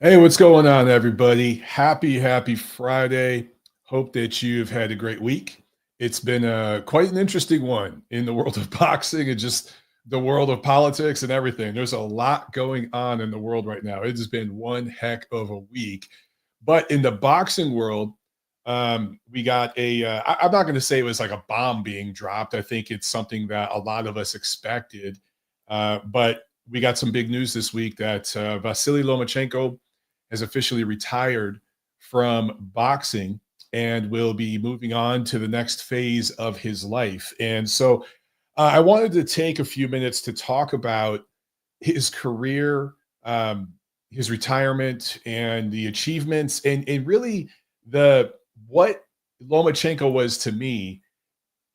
Hey, what's going on, everybody? Happy Friday. Hope that you've had a great week. It's been quite an interesting one in the world of boxing and just the world of politics and everything. There's a lot going on in the world right now. It has been one heck of a week. But in the boxing world, we got I'm not going to say it was like a bomb being dropped. I think it's something that a lot of us expected. But we got some big news this week that Vasiliy Lomachenko has officially retired from boxing and will be moving on to the next phase of his life. And so I wanted to take a few minutes to talk about his career, his retirement, and the achievements, and really the what Lomachenko was to me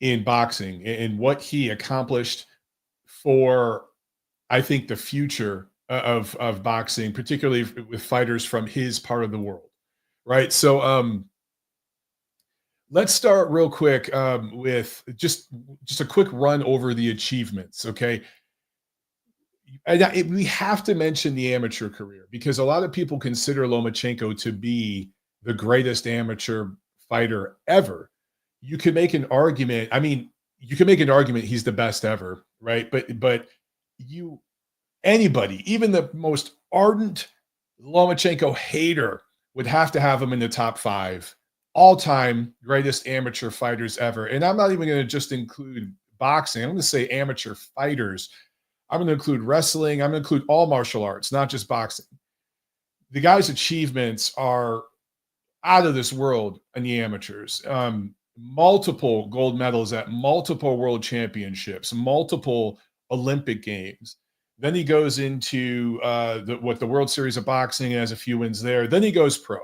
in boxing and what he accomplished for I think the future of boxing, particularly with fighters from his part of the world, right? So let's start real quick with just a quick run over the achievements, okay? We have to mention the amateur career because a lot of people consider Lomachenko to be the greatest amateur fighter ever. You could make an argument. I mean, you can make an argument he's the best ever, right? But you anybody, even the most ardent Lomachenko hater, would have to have him in the top five all-time greatest amateur fighters ever. And I'm not even going to just include boxing. I'm going to say amateur fighters. I'm going to include wrestling. I'm going to include all martial arts, not just boxing. The guy's achievements are out of this world in the amateurs. Multiple gold medals at multiple world championships, multiple Olympic games. Then he goes into the World Series of Boxing and has a few wins there. Then he goes pro.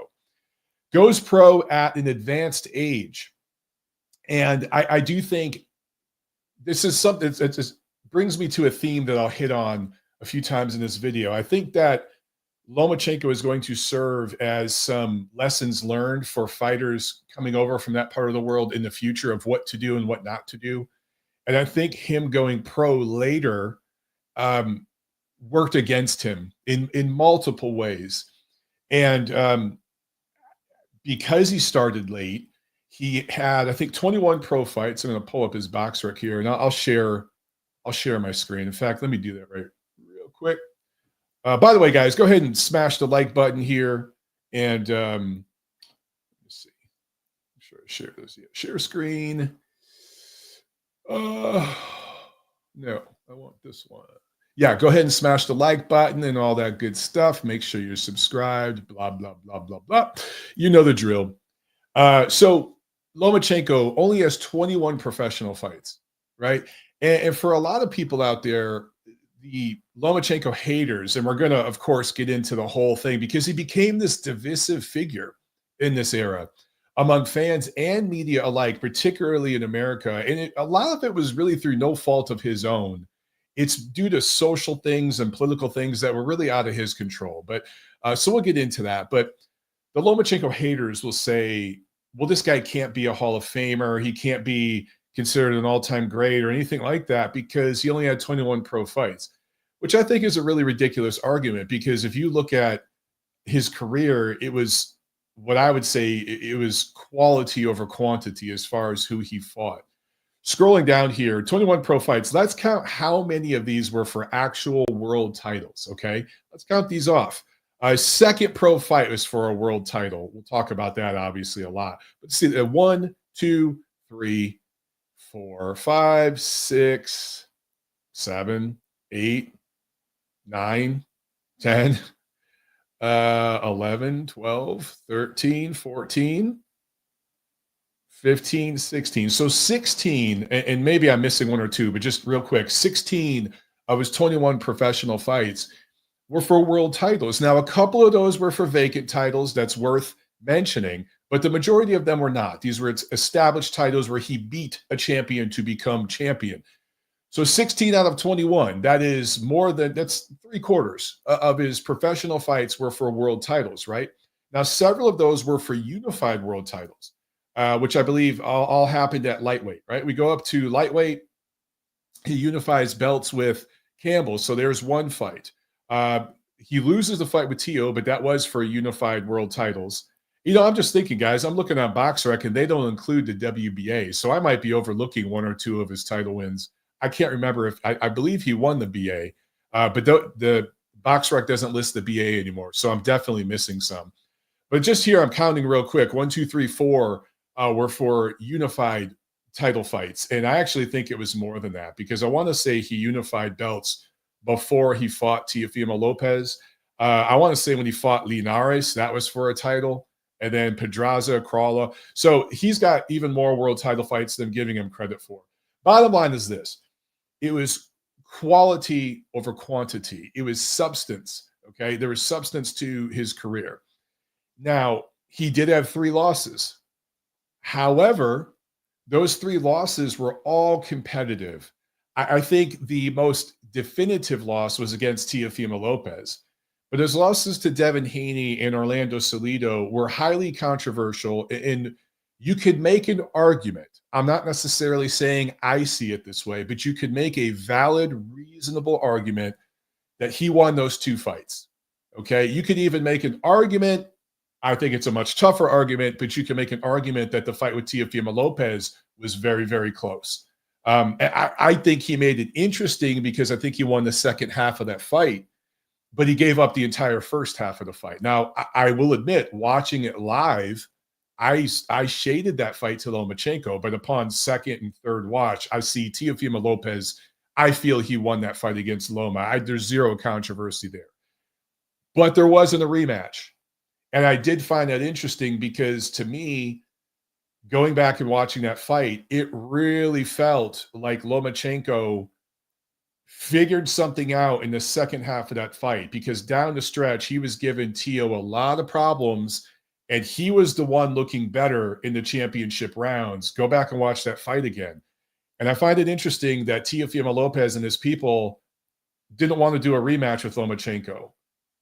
Goes pro at an advanced age. And I do think this is something that just brings me to a theme that I'll hit on a few times in this video. I think that Lomachenko is going to serve as some lessons learned for fighters coming over from that part of the world in the future of what to do and what not to do. And I think him going pro later worked against him in multiple ways. And because he started late, he had, I think, 21 pro fights. I'm going to pull up his box rec here, and I'll share my screen. In fact, let me do that right real quick. By the way, guys, go ahead and smash the like button here. And let's see. I'm sure I share this. Yeah, share screen. No, I want this one. Yeah, go ahead and smash the like button and all that good stuff. Make sure you're subscribed, blah, blah, blah, blah, blah. You know the drill. So Lomachenko only has 21 professional fights, right? And for a lot of people out there, the Lomachenko haters, and we're going to, of course, get into the whole thing because he became this divisive figure in this era among fans and media alike, particularly in America. And a lot of it was really through no fault of his own. It's due to social things and political things that were really out of his control. But so we'll get into that. But the Lomachenko haters will say, well, this guy can't be a Hall of Famer. He can't be considered an all-time great or anything like that because he only had 21 pro fights, which I think is a really ridiculous argument because if you look at his career, it was what I would say it was quality over quantity as far as who he fought. Scrolling down here, 21 pro fights. Let's count how many of these were for actual world titles, okay? Let's count these off. Second pro fight was for a world title. We'll talk about that obviously a lot. But see, 1, 2, 3, 4, 5, 6, 7, 8, 9, 10, 11, 12, 13, 14, 15, 16. So 16, and maybe I'm missing one or two, but just real quick, 16 of his 21 professional fights were for world titles. Now, a couple of those were for vacant titles. That's worth mentioning, but the majority of them were not. These were established titles where he beat a champion to become champion. So 16 out of 21, that's three quarters of his professional fights were for world titles, right? Now, several of those were for unified world titles, which I believe all happened at lightweight, right? We go up to lightweight. He unifies belts with Campbell. So there's one fight. he loses the fight with Tio, but that was for unified world titles. I'm just thinking, guys, I'm looking on BoxRec and they don't include the WBA. So I might be overlooking one or two of his title wins. I can't remember if I believe he won the BA, but the BoxRec doesn't list the BA anymore. So I'm definitely missing some. But just here, I'm counting real quick. 1, 2, 3, 4 were for unified title fights. And I actually think it was more than that because I want to say he unified belts before he fought Teofimo Lopez. I want to say when he fought Linares, that was for a title. And then Pedraza, Crawler. So he's got even more world title fights than giving him credit for. Bottom line is this. It was quality over quantity. It was substance, okay? There was substance to his career. Now, he did have 3 losses. However, those 3 losses were all competitive. I think the most definitive loss was against Teofimo Lopez. But his losses to Devin Haney and Orlando Salido were highly controversial, and you could make an argument. I'm not necessarily saying I see it this way, but you could make a valid, reasonable argument that he won those 2 fights. Okay. You could even make an argument. I think it's a much tougher argument, but you can make an argument that the fight with Teofimo Lopez was very, very close. I think he made it interesting because I think he won the second half of that fight, but he gave up the entire first half of the fight. Now, I will admit, watching it live, I shaded that fight to Lomachenko, but upon second and third watch, I see Teofimo Lopez. I feel he won that fight against Loma. There's zero controversy there. But there wasn't a rematch. And I did find that interesting because to me, going back and watching that fight, it really felt like Lomachenko figured something out in the second half of that fight because down the stretch, he was giving Tio a lot of problems and he was the one looking better in the championship rounds. Go back and watch that fight again. And I find it interesting that Teofimo Lopez and his people didn't want to do a rematch with Lomachenko.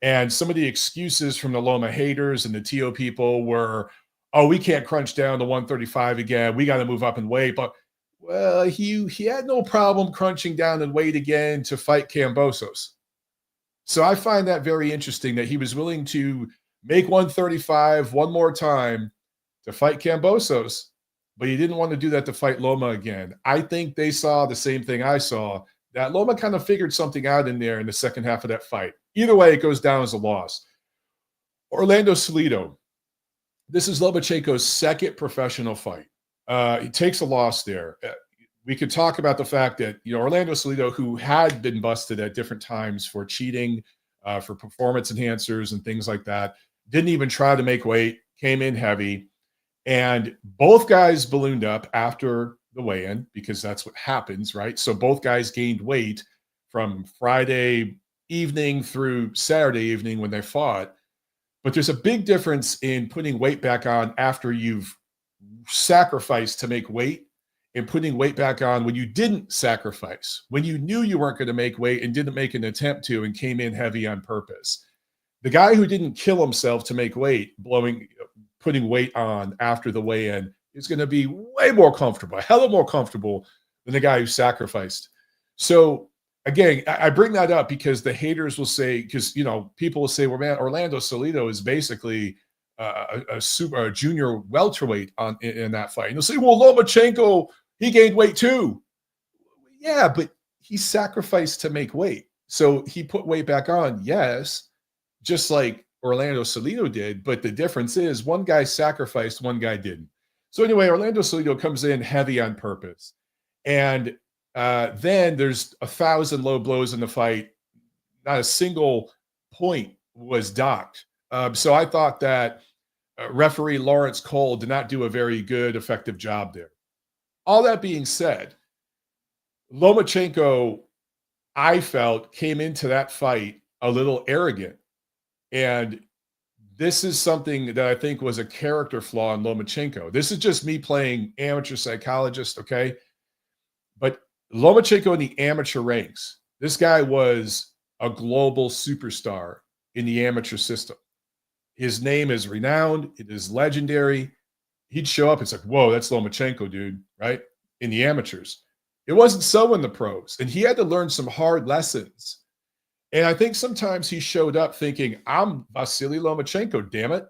And some of the excuses from the Loma haters and the Tio people were, oh, we can't crunch down to 135 again. We got to move up in weight. But well, he had no problem crunching down in weight again to fight Kambosos. So I find that very interesting that he was willing to make 135 one more time to fight Kambosos, but he didn't want to do that to fight Loma again. I think they saw the same thing I saw, that Loma kind of figured something out in there in the second half of that fight. Either way, it goes down as a loss. Orlando Salido. This is Lomachenko's second professional fight. He takes a loss there. We could talk about the fact that, Orlando Salido, who had been busted at different times for cheating, for performance enhancers and things like that, didn't even try to make weight, came in heavy. And both guys ballooned up after the weigh-in because that's what happens, right? So both guys gained weight from Friday evening through Saturday evening when they fought. But there's a big difference in putting weight back on after you've sacrificed to make weight and putting weight back on when you didn't sacrifice, when you knew you weren't going to make weight and didn't make an attempt to and came in heavy on purpose. The guy who didn't kill himself to make weight, putting weight on after the weigh-in is going to be way more comfortable, a hell of more comfortable than the guy who sacrificed. So again, I bring that up because the haters will say, because, people will say, well, man, Orlando Salido is basically a junior welterweight in that fight. And they'll say, well, Lomachenko, he gained weight too. Yeah, but he sacrificed to make weight. So he put weight back on, yes, just like Orlando Salido did. But the difference is one guy sacrificed, one guy didn't. So anyway, Orlando Salido comes in heavy on purpose. And then there's 1,000 low blows in the fight. Not a single point was docked. So I thought that referee Lawrence Cole did not do a very good, effective job there. All that being said, Lomachenko, I felt, came into that fight a little arrogant. And this is something that I think was a character flaw in Lomachenko. This is just me playing amateur psychologist, okay? But Lomachenko in the amateur ranks, this guy was a global superstar in the amateur system. His name is renowned. It is legendary. He'd show up. It's like, whoa, that's Lomachenko, dude, right? In the amateurs. It wasn't so in the pros. And he had to learn some hard lessons. And I think sometimes he showed up thinking, I'm Vasiliy Lomachenko, damn it.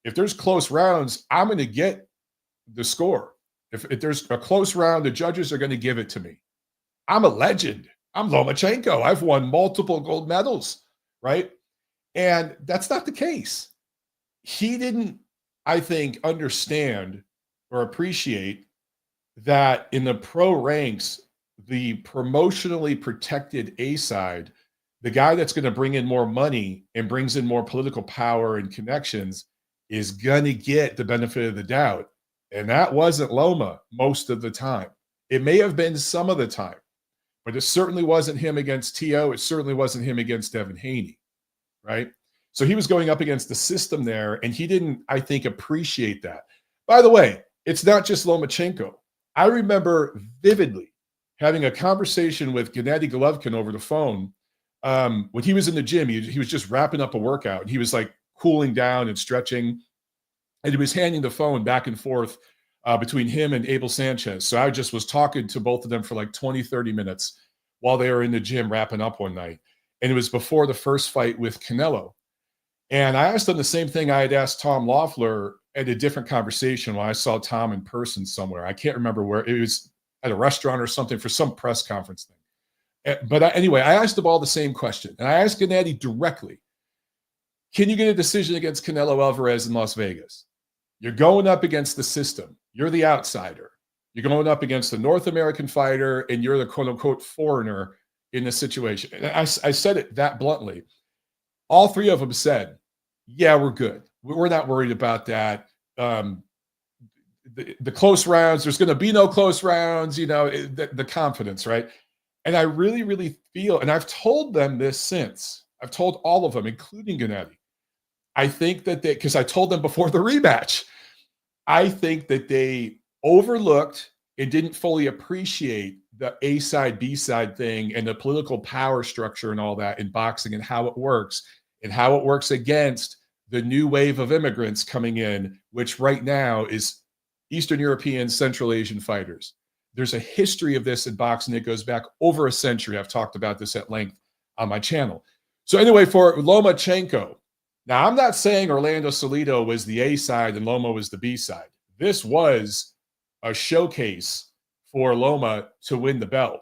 If there's close rounds, I'm going to get the score. If there's a close round, the judges are going to give it to me. I'm a legend. I'm Lomachenko. I've won multiple gold medals, right? And that's not the case. He didn't, I think, understand or appreciate that in the pro ranks, the promotionally protected A side, the guy that's going to bring in more money and brings in more political power and connections is going to get the benefit of the doubt. And that wasn't Loma most of the time. It may have been some of the time, but it certainly wasn't him against T.O. It certainly wasn't him against Devin Haney, right? So he was going up against the system there, and he didn't, I think, appreciate that. By the way, it's not just Lomachenko. I remember vividly having a conversation with Gennady Golovkin over the phone when he was in the gym. He was just wrapping up a workout, and he was like cooling down and stretching, and he was handing the phone back and forth between him and Abel Sanchez. So I just was talking to both of them for like 20, 30 minutes while they were in the gym wrapping up one night. And it was before the first fight with Canelo. And I asked them the same thing I had asked Tom Loeffler at a different conversation when I saw Tom in person somewhere. I can't remember where. It was at a restaurant or something for some press conference thing. But anyway, I asked them all the same question. And I asked Gennady directly, can you get a decision against Canelo Alvarez in Las Vegas? You're going up against the system. You're the outsider. You're going up against the North American fighter, and you're the quote-unquote foreigner in the situation. And I said it that bluntly. All three of them said, yeah, we're good. We're not worried about that. The close rounds, there's going to be no close rounds, the confidence, right? And I really, really feel, and I've told them this since, I've told all of them, including Gennady, I think that because I told them before the rematch, I think that they overlooked and didn't fully appreciate the A side, B side thing and the political power structure and all that in boxing and how it works against the new wave of immigrants coming in, which right now is Eastern European, Central Asian fighters. There's a history of this in boxing that goes back over a century. I've talked about this at length on my channel. So anyway, for Lomachenko, now I'm not saying Orlando Salido was the A side and Loma was the B side. This was a showcase for Loma to win the belt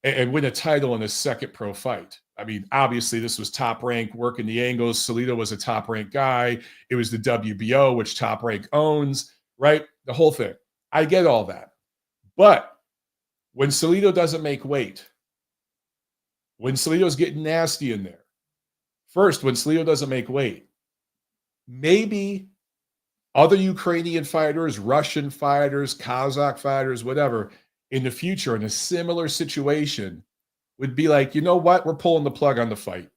and win a title in his second pro fight. I mean, obviously, this was Top Rank working the angles. Salido was a Top Rank guy. It was the WBO, which Top Rank owns, right? The whole thing. I get all that. But when Salido doesn't make weight, when Salido's getting nasty in there, first, when Salido doesn't make weight, maybe other Ukrainian fighters, Russian fighters, Kazakh fighters, whatever, in the future in a similar situation would be like, you know what? We're pulling the plug on the fight.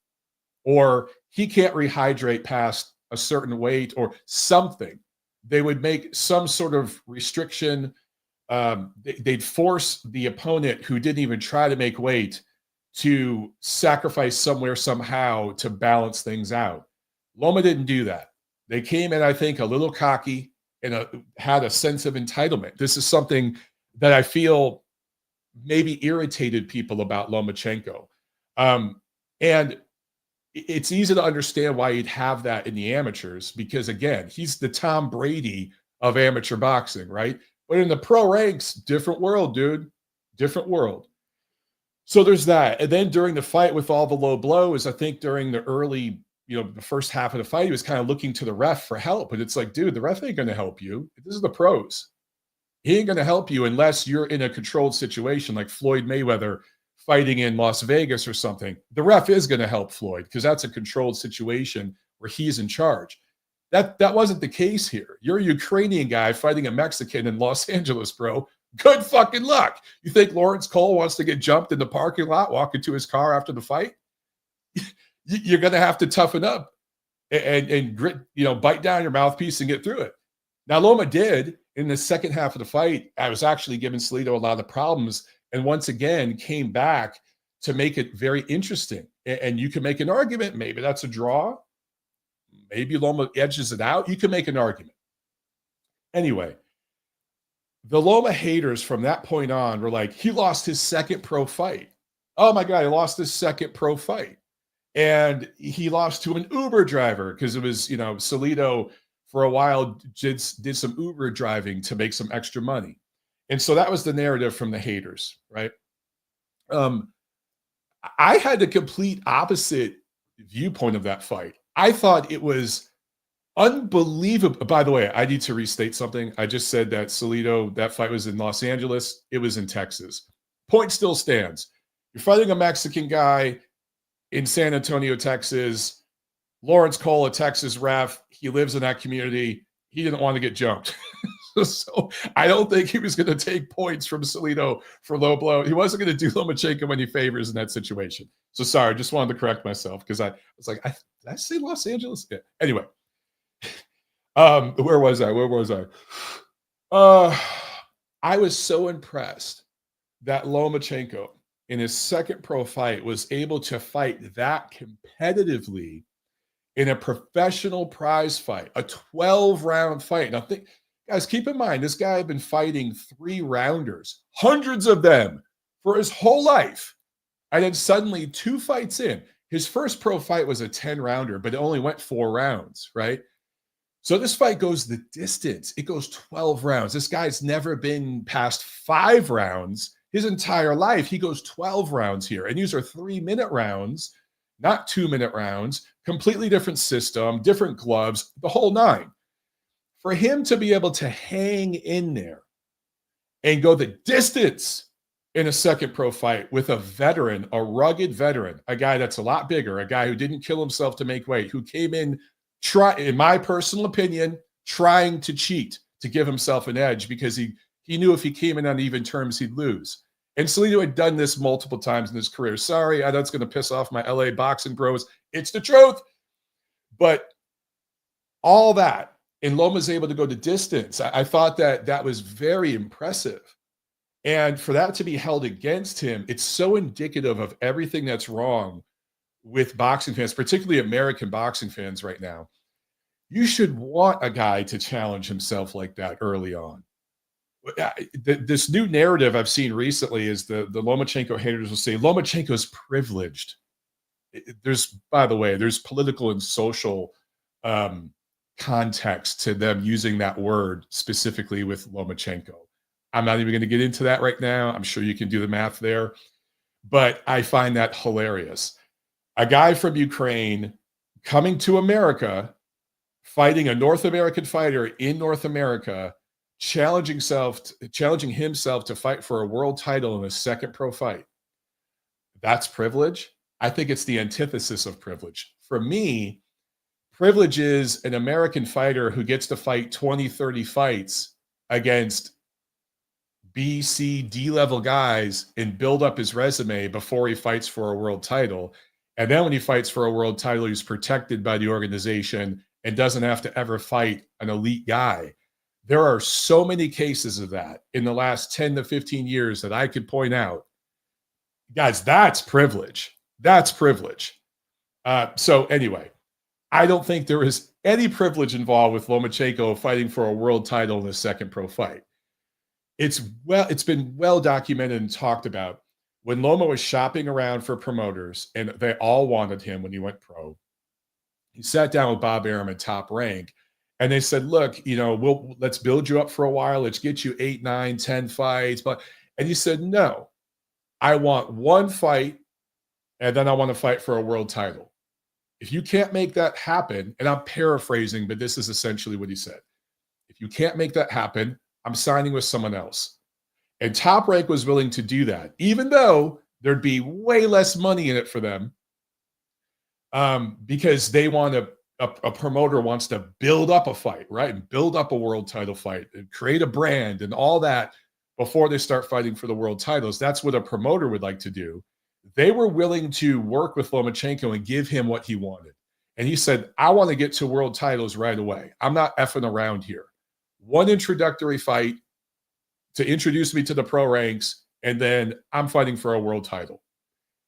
Or he can't rehydrate past a certain weight or something. They would make some sort of restriction. They'd force the opponent who didn't even try to make weight to sacrifice somewhere somehow to balance things out. Loma didn't do that. They came in, I think, a little cocky and had a sense of entitlement. This is something that I feel maybe irritated people about Lomachenko. And it's easy to understand why you'd have that in the amateurs because, again, he's the Tom Brady of amateur boxing, right? But in the pro ranks, different world, dude. Different world. So there's that. And then during the fight with all the low blows, I think during the early, the first half of the fight, he was kind of looking to the ref for help. And it's like, dude, the ref ain't going to help you. This is the pros. He ain't going to help you unless you're in a controlled situation like Floyd Mayweather fighting in Las Vegas or something. The ref is going to help Floyd because that's a controlled situation where he's in charge. That wasn't the case here. You're a Ukrainian guy fighting a Mexican in Los Angeles, bro. Good fucking luck. You think Lawrence Cole wants to get jumped in the parking lot, walking to his car after the fight? You're going to have to toughen up and grit, bite down your mouthpiece and get through it. Now, Loma did in the second half of the fight. I was actually giving Salido a lot of problems and once again came back to make it very interesting. And you can make an argument. Maybe that's a draw. Maybe Loma edges it out. You can make an argument. Anyway, the Loma haters from that point on were like, he lost his second pro fight. Oh my God, he lost his second pro fight. And he lost to an Uber driver because it was, Salido for a while did some Uber driving to make some extra money. And so that was the narrative from the haters, right? I had the complete opposite viewpoint of that fight. I thought it was unbelievable. By the way, I need to restate something. I just said that Salido, that fight was in Los Angeles. It was in Texas. Point still stands. You're fighting a Mexican guy in San Antonio, Texas. Lawrence Cole, a Texas ref. He lives in that community. He didn't want to get jumped. So I don't think he was going to take points from Salido for low blow. He wasn't going to do Lomachenko any favors in that situation. So sorry, just wanted to correct myself because I was like, did I say Los Angeles? Yeah. Anyway, where was I? I was so impressed that Lomachenko in his second pro fight was able to fight that competitively in a professional prize fight, a 12-round fight. Now, guys, keep in mind, this guy had been fighting 3-rounders, hundreds of them for his whole life. And then suddenly 2 fights in, his first pro fight was a 10-rounder, but it only went 4 rounds, right? So this fight goes the distance. It goes 12 rounds. This guy's never been past 5 rounds his entire life. He goes 12 rounds here. And these are 3-minute rounds, not 2-minute rounds, completely different system, different gloves, the whole 9. For him to be able to hang in there and go the distance in a second pro fight with a veteran, a rugged veteran, a guy that's a lot bigger, a guy who didn't kill himself to make weight, who came in, in my personal opinion, trying to cheat to give himself an edge because he knew if he came in on even terms, he'd lose. And Salido had done this multiple times in his career. Sorry, I know it's going to piss off my LA boxing bros. It's the truth. But all that, and Loma's able to go the distance. I thought that was very impressive. And for that to be held against him, it's so indicative of everything that's wrong with boxing fans, particularly American boxing fans right now. You should want a guy to challenge himself like that early on. This new narrative I've seen recently is the Lomachenko haters will say Lomachenko's privileged. By the way, there's political and social context to them using that word specifically with Lomachenko. I'm not even going to get into that right now. I'm sure you can do the math there, but I find that hilarious. A guy from Ukraine coming to America, fighting a North American fighter in North America, challenging himself to fight for a world title in a second pro fight. That's privilege. I think it's the antithesis of privilege. For me, privilege is an American fighter who gets to fight 20, 30 fights against B, C, D level guys and build up his resume before he fights for a world title. And then when he fights for a world title, he's protected by the organization and doesn't have to ever fight an elite guy. There are so many cases of that in the last 10 to 15 years that I could point out. Guys, that's privilege. That's privilege. So anyway, I don't think there is any privilege involved with Lomachenko fighting for a world title in a second pro fight. It's been well documented and talked about. When Loma was shopping around for promoters, and they all wanted him when he went pro, he sat down with Bob Arum at Top Rank, and they said, look, let's build you up for a while. Let's get you 8, 9, 10 fights. And he said, no, I want 1 fight, and then I want to fight for a world title. If you can't make that happen, and I'm paraphrasing, but this is essentially what he said. If you can't make that happen, I'm signing with someone else. And Top Rank was willing to do that, even though there'd be way less money in it for them, because they want a promoter wants to build up a fight, right? And build up a world title fight and create a brand and all that before they start fighting for the world titles. That's what a promoter would like to do. They were willing to work with Lomachenko and give him what he wanted. And he said, I want to get to world titles right away. I'm not effing around here. 1 introductory fight to introduce me to the pro ranks, and then I'm fighting for a world title.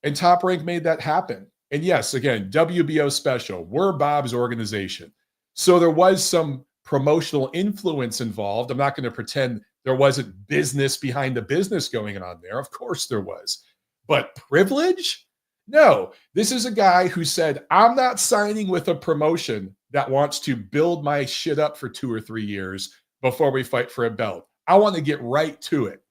And Top Rank made that happen. And yes, again, WBO special. We're Bob's organization. So there was some promotional influence involved. I'm not going to pretend there wasn't business behind the business going on there. Of course there was. But privilege? No, this is a guy who said, I'm not signing with a promotion that wants to build my shit up for 2 or 3 years before we fight for a belt. I want to get right to it.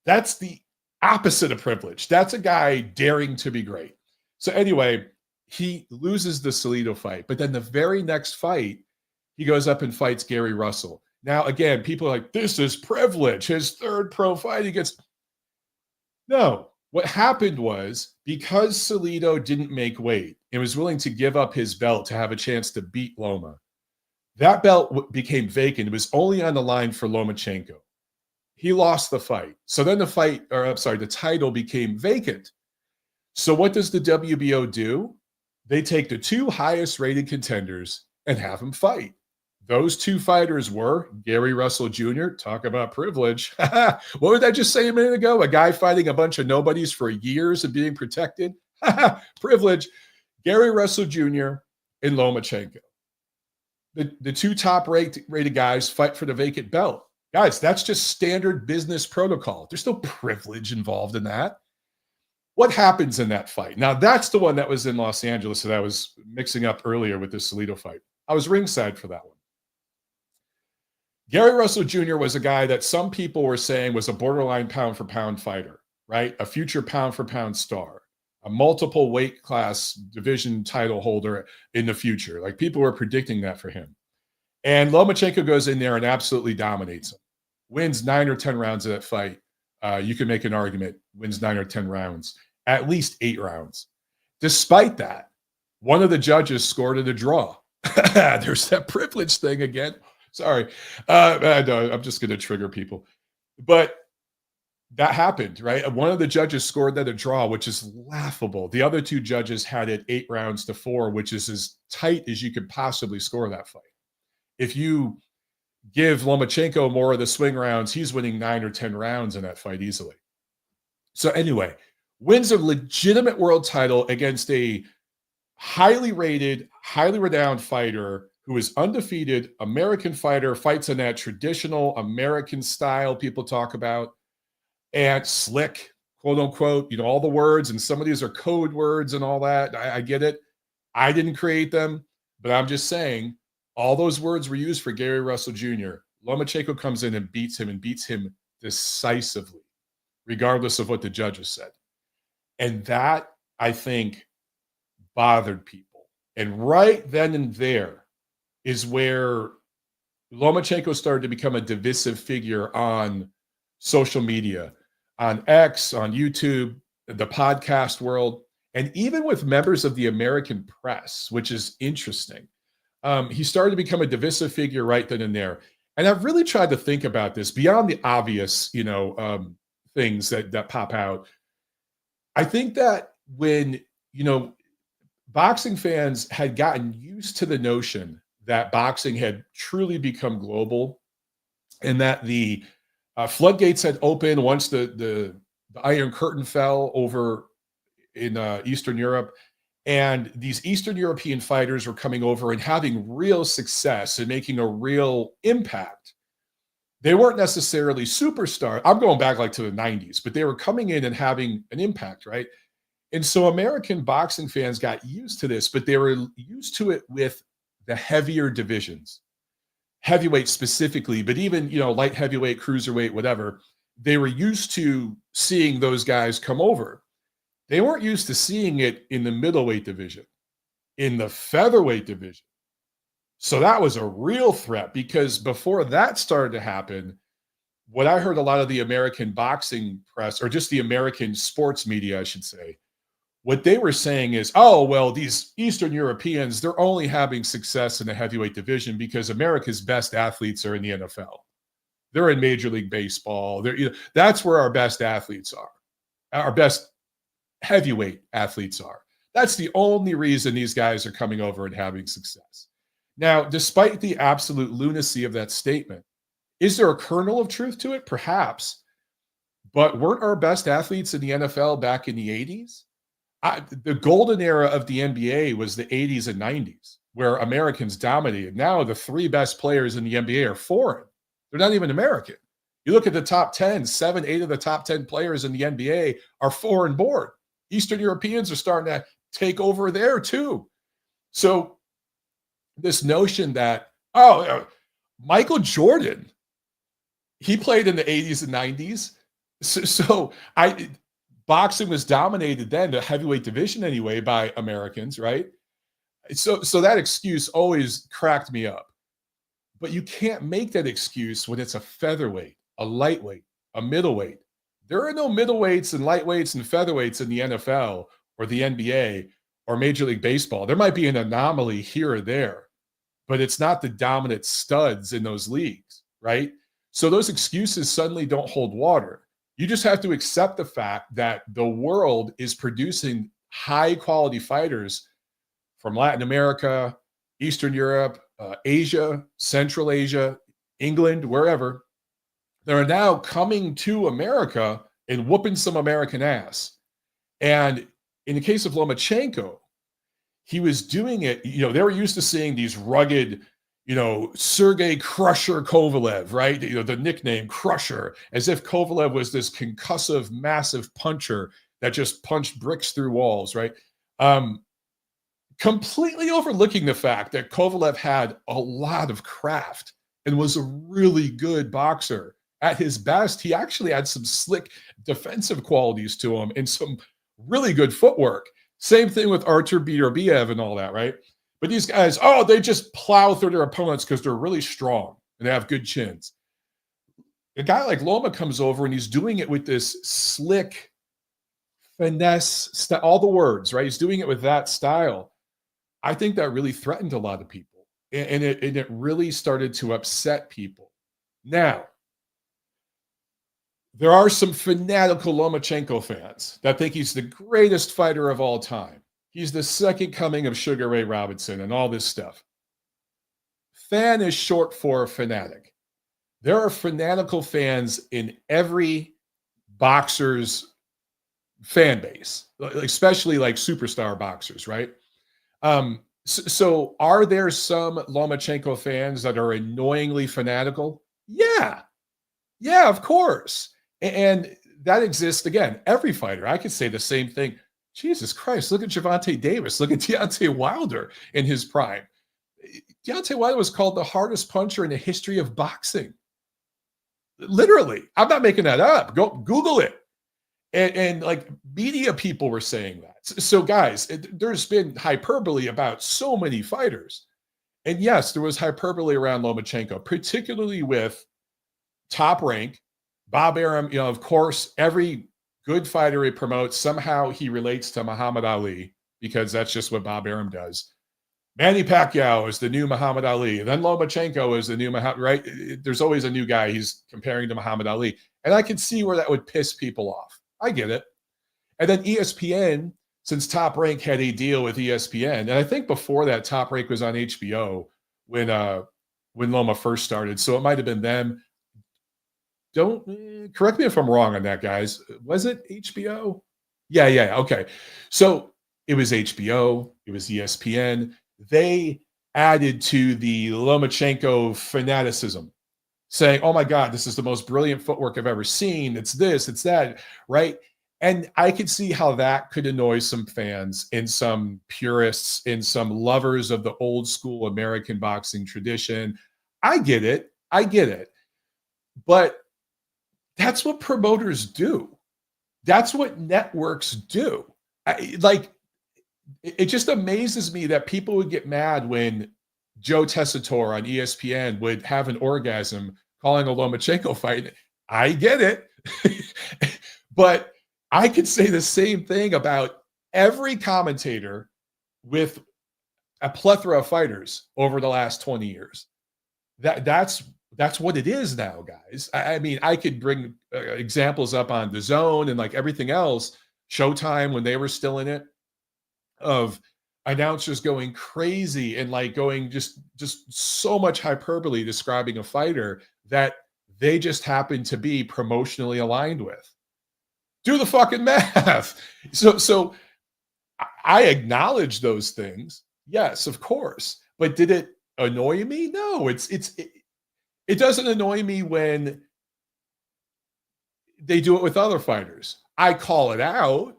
That's the opposite of privilege. That's a guy daring to be great. So anyway, he loses the Salido fight, but then the very next fight, he goes up and fights Gary Russell. Now, again, people are like, this is privilege. His third pro fight against. No, what happened was because Salido didn't make weight and was willing to give up his belt to have a chance to beat Loma, that belt became vacant. It was only on the line for Lomachenko. He lost the fight. So then the title became vacant. So what does the WBO do? They take the 2 highest rated contenders and have them fight. Those 2 fighters were Gary Russell Jr., talk about privilege. What did I just say a minute ago? A guy fighting a bunch of nobodies for years and being protected? Privilege. Gary Russell Jr. and Lomachenko. The 2 top rated guys fight for the vacant belt. Guys, that's just standard business protocol. There's no privilege involved in that. What happens in that fight? Now, that's the one that was in Los Angeles that I was mixing up earlier with the Salido fight. I was ringside for that one. Gary Russell Jr. was a guy that some people were saying was a borderline pound-for-pound fighter, right? A future pound-for-pound star, a multiple weight class division title holder in the future. Like, people were predicting that for him. And Lomachenko goes in there and absolutely dominates him. Wins 9 or 10 rounds of that fight. You can make an argument, wins 9 or 10 rounds, at least 8 rounds. Despite that, one of the judges scored it a draw. There's that privilege thing again. Sorry. I'm just going to trigger people. But that happened, right? One of the judges scored that a draw, which is laughable. The other 2 judges had it 8 rounds to 4, which is as tight as you could possibly score that fight. If you give Lomachenko more of the swing rounds, he's winning 9 or 10 rounds in that fight easily. So anyway, wins a legitimate world title against a highly rated, highly renowned fighter who is undefeated, American fighter, fights in that traditional American style people talk about, and slick, quote unquote, all the words, and some of these are code words and all that. I get it. I didn't create them, but I'm just saying, all those words were used for Gary Russell Jr. Lomachenko comes in and beats him decisively, regardless of what the judges said. And that, I think, bothered people. And right then and there is where Lomachenko started to become a divisive figure on social media, on X, on YouTube, the podcast world, and even with members of the American press, which is interesting. He started to become a divisive figure right then and there. And I've really tried to think about this beyond the obvious, things that pop out. I think that when, boxing fans had gotten used to the notion that boxing had truly become global and that the floodgates had opened once the Iron Curtain fell over in Eastern Europe. And these Eastern European fighters were coming over and having real success and making a real impact. They weren't necessarily superstars. I'm going back like to the 90s, but they were coming in and having an impact, right? And so American boxing fans got used to this, but they were used to it with the heavier divisions, heavyweight specifically, but even, light heavyweight, cruiserweight, whatever. They were used to seeing those guys come over. They weren't used to seeing it in the middleweight division, in the featherweight division. So that was a real threat, because before that started to happen, what I heard a lot of the American boxing press, or just the American sports media, I should say, what they were saying is, oh, well, these Eastern Europeans, they're only having success in the heavyweight division because America's best athletes are in the NFL. They're in Major League Baseball. That's where our best athletes are. Our best heavyweight athletes are. That's the only reason these guys are coming over and having success. Now, despite the absolute lunacy of that statement, is there a kernel of truth to it? Perhaps. But weren't our best athletes in the NFL back in the 80s? The golden era of the NBA was the 80s and 90s, where Americans dominated. Now the 3 best players in the NBA are foreign. They're not even American. You look at the top 10, 7, 8 of the top 10 players in the NBA are foreign born. Eastern Europeans are starting to take over there too. So this notion that, Michael Jordan, he played in the 80s and 90s. So boxing was dominated then, the heavyweight division anyway, by Americans, right? So that excuse always cracked me up. But you can't make that excuse when it's a featherweight, a lightweight, a middleweight. There are no middleweights and lightweights and featherweights in the NFL or the NBA or Major League Baseball. There might be an anomaly here or there, but it's not the dominant studs in those leagues, right? So those excuses suddenly don't hold water. You just have to accept the fact that the world is producing high quality fighters from Latin America, Eastern Europe, Asia, Central Asia, England, wherever. They're now coming to America and whooping some American ass. And in the case of Lomachenko, he was doing it, they were used to seeing these rugged, Sergei Crusher Kovalev, right? The nickname Crusher, as if Kovalev was this concussive, massive puncher that just punched bricks through walls, right? Completely overlooking the fact that Kovalev had a lot of craft and was a really good boxer. At his best, he actually had some slick defensive qualities to him and some really good footwork. Same thing with Artur Beterbiev and all that, right? But these guys, they just plow through their opponents because they're really strong and they have good chins. A guy like Loma comes over and he's doing it with this slick finesse, all the words, right? He's doing it with that style. I think that really threatened a lot of people, and it really started to upset people. Now, there are some fanatical Lomachenko fans that think he's the greatest fighter of all time. He's the second coming of Sugar Ray Robinson and all this stuff. Fan is short for fanatic. There are fanatical fans in every boxer's fan base, especially like superstar boxers, right? So are there some Lomachenko fans that are annoyingly fanatical? Yeah, of course. And that exists, again, every fighter. I could say the same thing. Jesus Christ, look at Gervonta Davis. Look at Deontay Wilder in his prime. Deontay Wilder was called the hardest puncher in the history of boxing. Literally. I'm not making that up. Go Google it. And like media people were saying that. So guys, there's been hyperbole about so many fighters. And yes, there was hyperbole around Lomachenko, particularly with Top Rank, Bob Arum. Of course, every good fighter he promotes, somehow he relates to Muhammad Ali because that's just what Bob Arum does. Manny Pacquiao is the new Muhammad Ali. Then Lomachenko is the new Muhammad, right? There's always a new guy he's comparing to Muhammad Ali. And I can see where that would piss people off. I get it. And then ESPN, since Top Rank had a deal with ESPN, and I think before that, Top Rank was on HBO when Loma first started. So it might have been them. Don't correct me if I'm wrong on that, guys. Was it HBO? Yeah. Okay. So it was HBO. It was ESPN. They added to the Lomachenko fanaticism, saying, oh my God, this is the most brilliant footwork I've ever seen. It's this, it's that, right? And I could see how that could annoy some fans and some purists and some lovers of the old school American boxing tradition. I get it. But that's what promoters do. That's what networks do. It just amazes me that people would get mad when Joe Tessitore on ESPN would have an orgasm calling a Lomachenko fight. I get it. But I could say the same thing about every commentator with a plethora of fighters over the last 20 years. That's what it is now, guys. I mean, I could bring examples up on DAZN and like everything else, Showtime when they were still in it, of announcers going crazy and like going just so much hyperbole describing a fighter that they just happen to be promotionally aligned with. Do the fucking math. So I acknowledge those things. Yes, of course. But did it annoy me? No, it doesn't annoy me when they do it with other fighters. I call it out,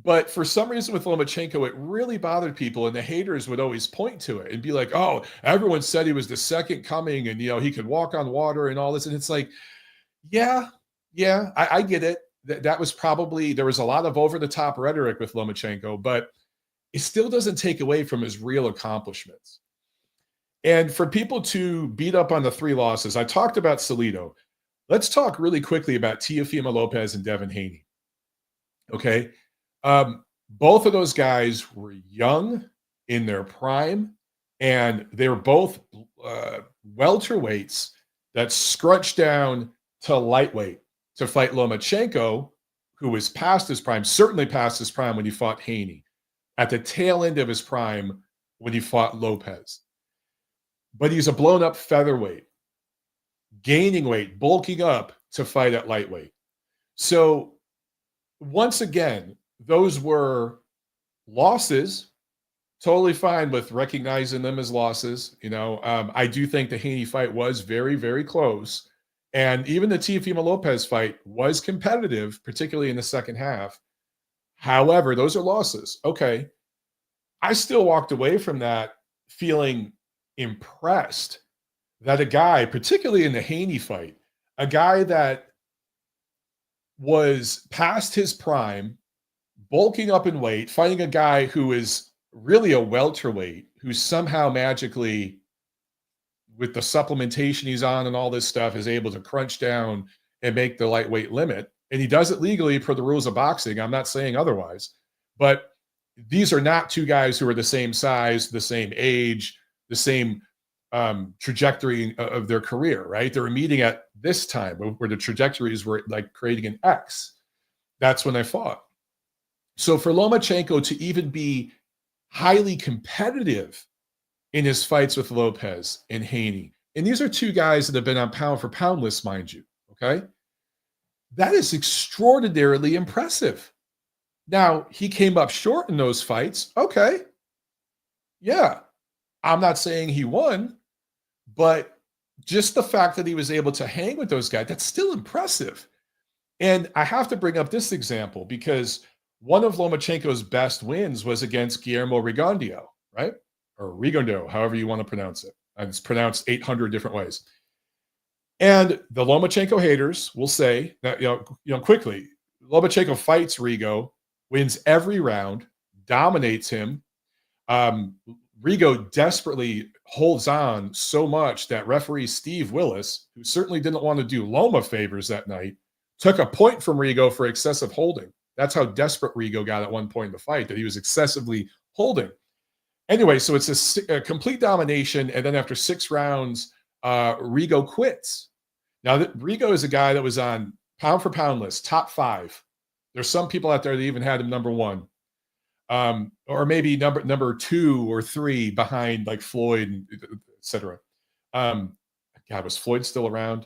but for some reason with Lomachenko, it really bothered people, and the haters would always point to it and be like, "Oh, everyone said he was the second coming, and he could walk on water and all this." And it's like, yeah, I get it. That was probably, there was a lot of over the top rhetoric with Lomachenko, but it still doesn't take away from his real accomplishments. And for people to beat up on the 3 losses, I talked about Salido. Let's talk really quickly about Teofimo Lopez and Devin Haney. Okay. Both of those guys were young in their prime, and they were both welterweights that scrunched down to lightweight to fight Lomachenko, who was past his prime, certainly past his prime when he fought Haney, at the tail end of his prime when he fought Lopez. But he's a blown up featherweight, gaining weight, bulking up to fight at lightweight. So once again, those were losses. Totally fine with recognizing them as losses. I do think the Haney fight was very, very close. And even the Teofimo Lopez fight was competitive, particularly in the second half. However, those are losses. Okay. I still walked away from that feeling impressed that a guy, particularly in the Haney fight, a guy that was past his prime, bulking up in weight, fighting a guy who is really a welterweight, who somehow magically, with the supplementation he's on and all this stuff, is able to crunch down and make the lightweight limit. And he does it legally per the rules of boxing. I'm not saying otherwise. But these are not two guys who are the same size, the same age, the same trajectory of their career, right? They were meeting at this time where the trajectories were like creating an X. That's when they fought. So for Lomachenko to even be highly competitive in his fights with Lopez and Haney, and these are two guys that have been on pound for pound lists, mind you, okay? That is extraordinarily impressive. Now, he came up short in those fights. Okay. Yeah. I'm not saying he won, but just the fact that he was able to hang with those guys, that's still impressive. And I have to bring up this example because one of Lomachenko's best wins was against Guillermo Rigondeaux, right? Or Rigondeaux, however you want to pronounce it. And it's pronounced 800 different ways. And the Lomachenko haters will say that, quickly, Lomachenko fights Rigo, wins every round, dominates him. Rigo desperately holds on so much that referee Steve Willis, who certainly didn't want to do Loma favors that night, took a point from Rigo for excessive holding. That's how desperate Rigo got at one point in the fight, that he was excessively holding. Anyway, so it's a complete domination. And then after 6 rounds, Rigo quits. Now, Rigo is a guy that was on pound for pound list, top 5. There's some people out there that even had him number 1. Or maybe number 2 or 3 behind like Floyd, et cetera. God, was Floyd still around?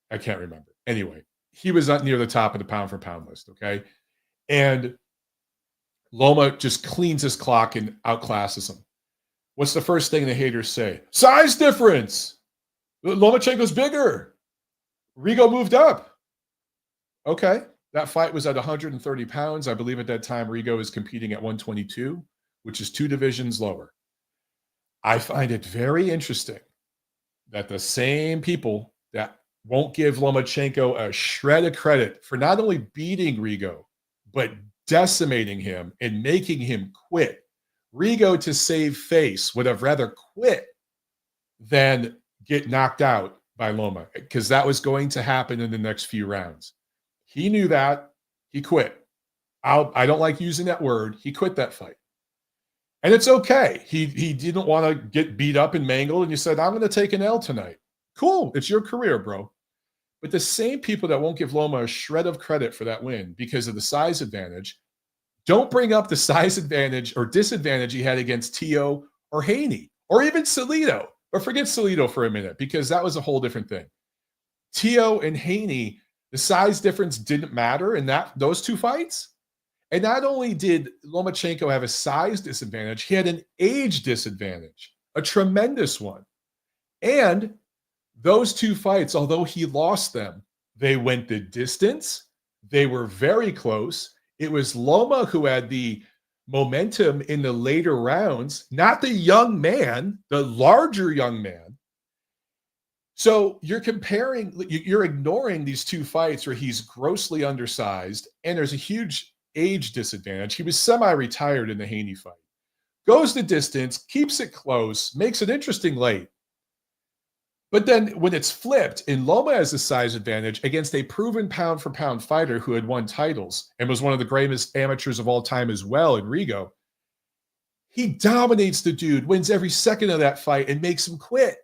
I can't remember. Anyway, he was not near the top of the pound for pound list, okay? And Loma just cleans his clock and outclasses him. What's the first thing the haters say? Size difference. Lomachenko's bigger. Rigo moved up. Okay. That fight was at 130 pounds. I believe at that time, Rigo is competing at 122, which is 2 divisions lower. I find it very interesting that the same people that won't give Lomachenko a shred of credit for not only beating Rigo, but decimating him and making him quit. Rigo, to save face, would have rather quit than get knocked out by Loma, because that was going to happen in the next few rounds. He knew that. He quit. I don't like using that word. He quit that fight. And it's okay. He didn't want to get beat up and mangled, and you said, I'm going to take an L tonight. Cool. It's your career, bro. But the same people that won't give Loma a shred of credit for that win because of the size advantage, don't bring up the size advantage or disadvantage he had against Teo or Haney or even Salido. But forget Salido for a minute, because that was a whole different thing. Teo and Haney, the size difference didn't matter in those 2 fights. And not only did Lomachenko have a size disadvantage, he had an age disadvantage, a tremendous one. And those 2 fights, although he lost them, They went the distance. They were very close. It was Loma who had the momentum in the later rounds, not the young man, the larger young man. So you're ignoring these two fights where he's grossly undersized and there's a huge age disadvantage. He was semi-retired in the Haney fight. Goes the distance, keeps it close, makes it interesting late. But then when it's flipped and Loma has a size advantage against a proven pound for pound fighter who had won titles and was one of the greatest amateurs of all time as well in Rigo, he dominates the dude, wins every second of that fight and makes him quit.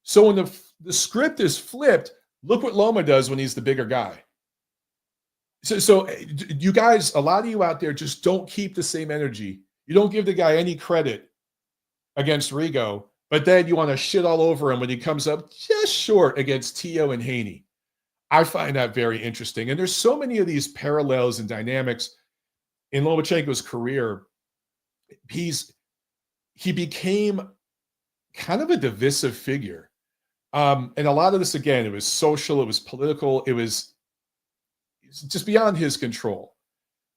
So when the script is flipped, look what Loma does when he's the bigger guy. So you guys, a lot of you out there just don't keep the same energy. You don't give the guy any credit against Rigo, but then you want to shit all over him when he comes up just short against Tio and Haney. I find that very interesting. And there's so many of these parallels and dynamics in Lomachenko's career. He became kind of a divisive figure. And a lot of this, again, it was social, it was political, it was just beyond his control.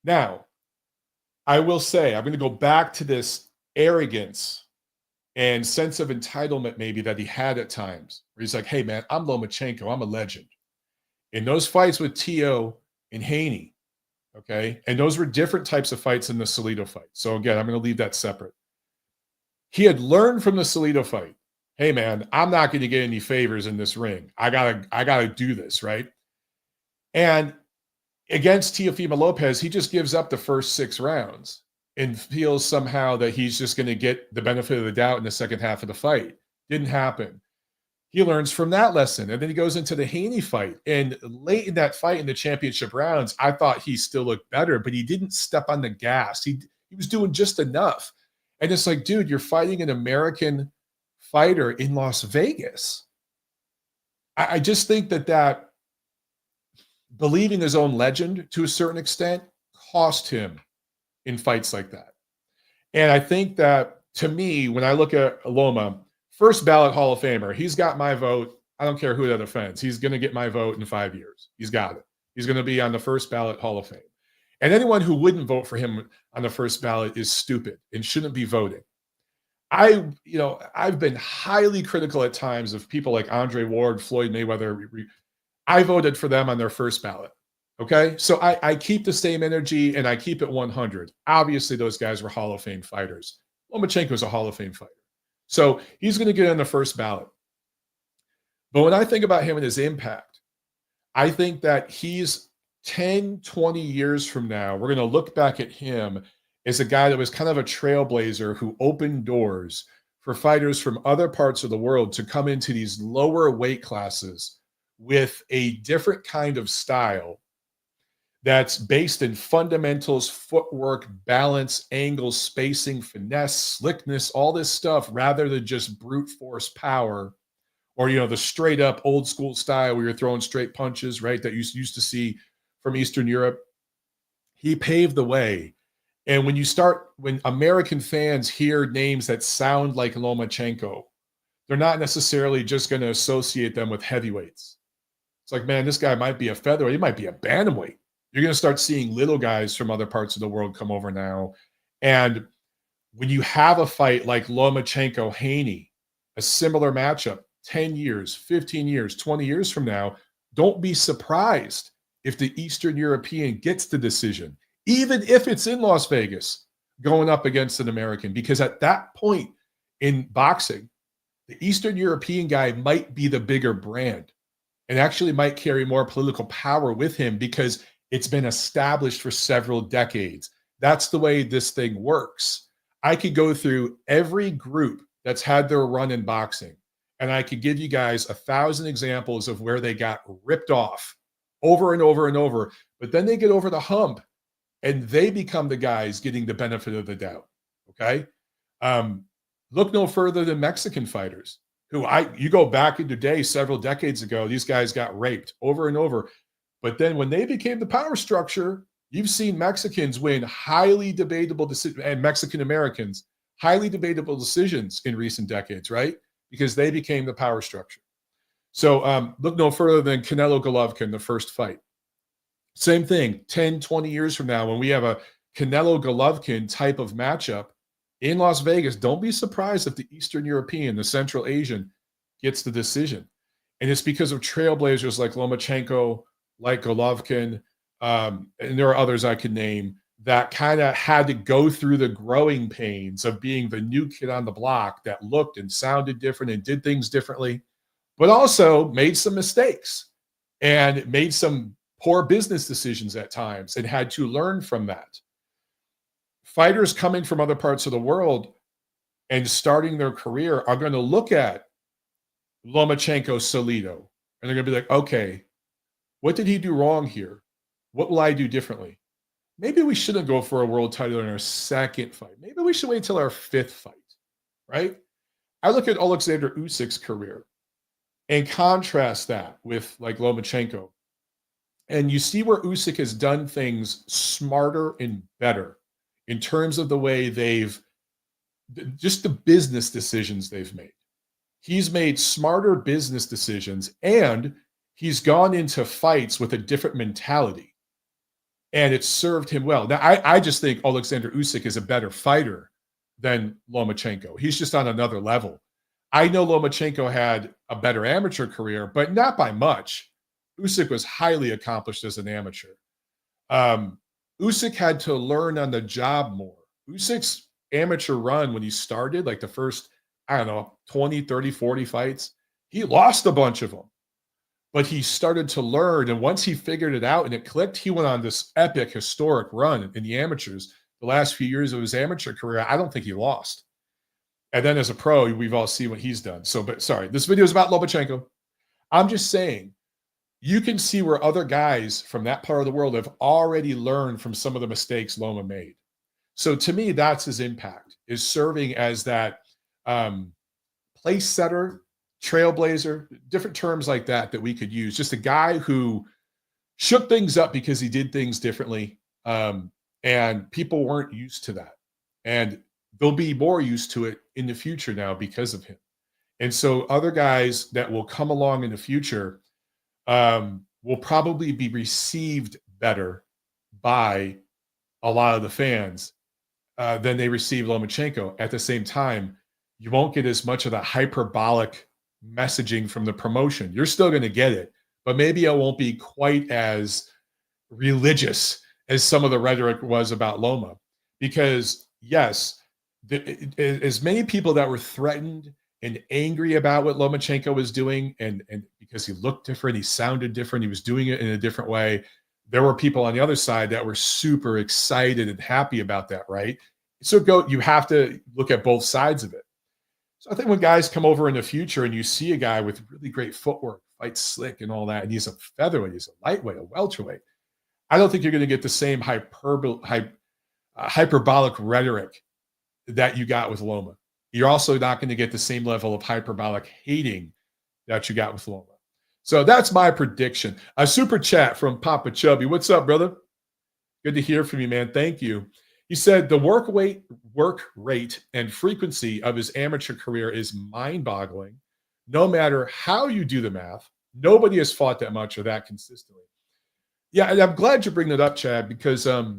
Now, I will say, I'm going to go back to this arrogance and sense of entitlement maybe that he had at times, where he's like, hey, man, I'm Lomachenko. I'm a legend. In those fights with Tio and Haney, okay, and those were different types of fights than the Salido fight. So again, I'm going to leave that separate. He had learned from the Salido fight, hey, man, I'm not going to get any favors in this ring. I gotta do this, right? And against Teofimo Lopez, he just gives up the first 6 rounds and feels somehow that he's just going to get the benefit of the doubt in the second half of the fight. Didn't happen. He learns from that lesson. And then he goes into the Haney fight. And late in that fight in the championship rounds, I thought he still looked better, but he didn't step on the gas. He was doing just enough. And it's like, dude, you're fighting an American fighter in Las Vegas. I just think that believing his own legend to a certain extent cost him in fights like that. And I think that, to me, when I look at Loma, first ballot Hall of Famer, he's got my vote. I don't care who that offends. He's going to get my vote in 5 years. He's got it. He's going to be on the first ballot Hall of Fame. And anyone who wouldn't vote for him on the first ballot is stupid and shouldn't be voting. I've been highly critical at times of people like Andre Ward, Floyd Mayweather. I voted for them on their first ballot. Okay. So I keep the same energy and I keep it 100. Obviously, those guys were Hall of Fame fighters. Lomachenko is a Hall of Fame fighter. So he's going to get on the first ballot. But when I think about him and his impact, I think that he's 10, 20 years from now, we're going to look back at him as a guy that was kind of a trailblazer who opened doors for fighters from other parts of the world to come into these lower weight classes with a different kind of style that's based in fundamentals, footwork, balance, angles, spacing, finesse, slickness, all this stuff, rather than just brute force power or, the straight up old school style where you're throwing straight punches, right? That you used to see from Eastern Europe. He paved the way. And when American fans hear names that sound like Lomachenko, they're not necessarily just going to associate them with heavyweights. It's like, man, this guy might be a featherweight. He might be a bantamweight. You're going to start seeing little guys from other parts of the world come over now. And when you have a fight like Lomachenko-Haney, a similar matchup, 10 years, 15 years, 20 years from now, don't be surprised if the Eastern European gets the decision, even if it's in Las Vegas, going up against an American. Because at that point in boxing, the Eastern European guy might be the bigger brand and actually might carry more political power with him because it's been established for several decades. That's the way this thing works. I could go through every group that's had their run in boxing, and I could give you guys 1,000 examples of where they got ripped off over and over and over, but then they get over the hump and they become the guys getting the benefit of the doubt, okay? Look no further than Mexican fighters who you go back into days several decades ago, these guys got raped over and over. But then when they became the power structure, you've seen Mexicans win highly debatable decisions, and Mexican Americans, highly debatable decisions in recent decades, right? Because they became the power structure. So look no further than Canelo Golovkin, the first fight. Same thing, 10, 20 years from now, when we have a Canelo Golovkin type of matchup in Las Vegas, don't be surprised if the Eastern European, the Central Asian, gets the decision. And it's because of trailblazers like Lomachenko, like Golovkin, and there are others I could name that kind of had to go through the growing pains of being the new kid on the block that looked and sounded different and did things differently, but also made some mistakes and made some poor business decisions at times and had to learn from that. Fighters coming from other parts of the world and starting their career are going to look at Lomachenko Salido and they're going to be like, okay, what did he do wrong here? What will I do differently? Maybe we shouldn't go for a world title in our second fight. Maybe we should wait till our fifth fight, right? I look at Alexander Usyk's career and contrast that with like Lomachenko. And you see where Usyk has done things smarter and better in terms of the way they've, just the business decisions they've made. He's made smarter business decisions and he's gone into fights with a different mentality. And it's served him well. Now, I just think Alexander Usyk is a better fighter than Lomachenko. He's just on another level. I know Lomachenko had a better amateur career, but not by much. Usyk was highly accomplished as an amateur. Usyk had to learn on the job more. Usyk's amateur run when he started, like the first, 20, 30, 40 fights, he lost a bunch of them. But he started to learn, and once he figured it out and it clicked, he went on this epic, historic run in the amateurs. The last few years of his amateur career, I don't think he lost. And then as a pro, we've all seen what he's done. So, but sorry, this video is about Lomachenko. I'm just saying, you can see where other guys from that part of the world have already learned from some of the mistakes Loma made. So to me, that's his impact, is serving as that place setter, trailblazer, different terms like that that we could use. Just a guy who shook things up because he did things differently, and people weren't used to that. And they'll be more used to it in the future now because of him. And so other guys that will come along in the future will probably be received better by a lot of the fans than they receive Lomachenko. At the same time, you won't get as much of the hyperbolic messaging from the promotion. You're still going to get it, but maybe it won't be quite as religious as some of the rhetoric was about Loma. Because yes, as many people that were threatened and angry about what Lomachenko was doing, and because he looked different, he sounded different, he was doing it in a different way, there were people on the other side that were super excited and happy about that, right? So you have to look at both sides of it. So I think when guys come over in the future and you see a guy with really great footwork, fights slick and all that, and he's a featherweight, he's a lightweight, a welterweight, I don't think you're going to get the same hyperbolic rhetoric that you got with Loma. You're also not going to get the same level of hyperbolic hating that you got with Loma. So that's my prediction. A super chat from Papa Chubby. What's up, brother? Good to hear from you, man. Thank you. He said the work rate and frequency of his amateur career is mind-boggling. No matter how you do the math, nobody has fought that much or that consistently. Yeah, and I'm glad you bring that up, Chad, because a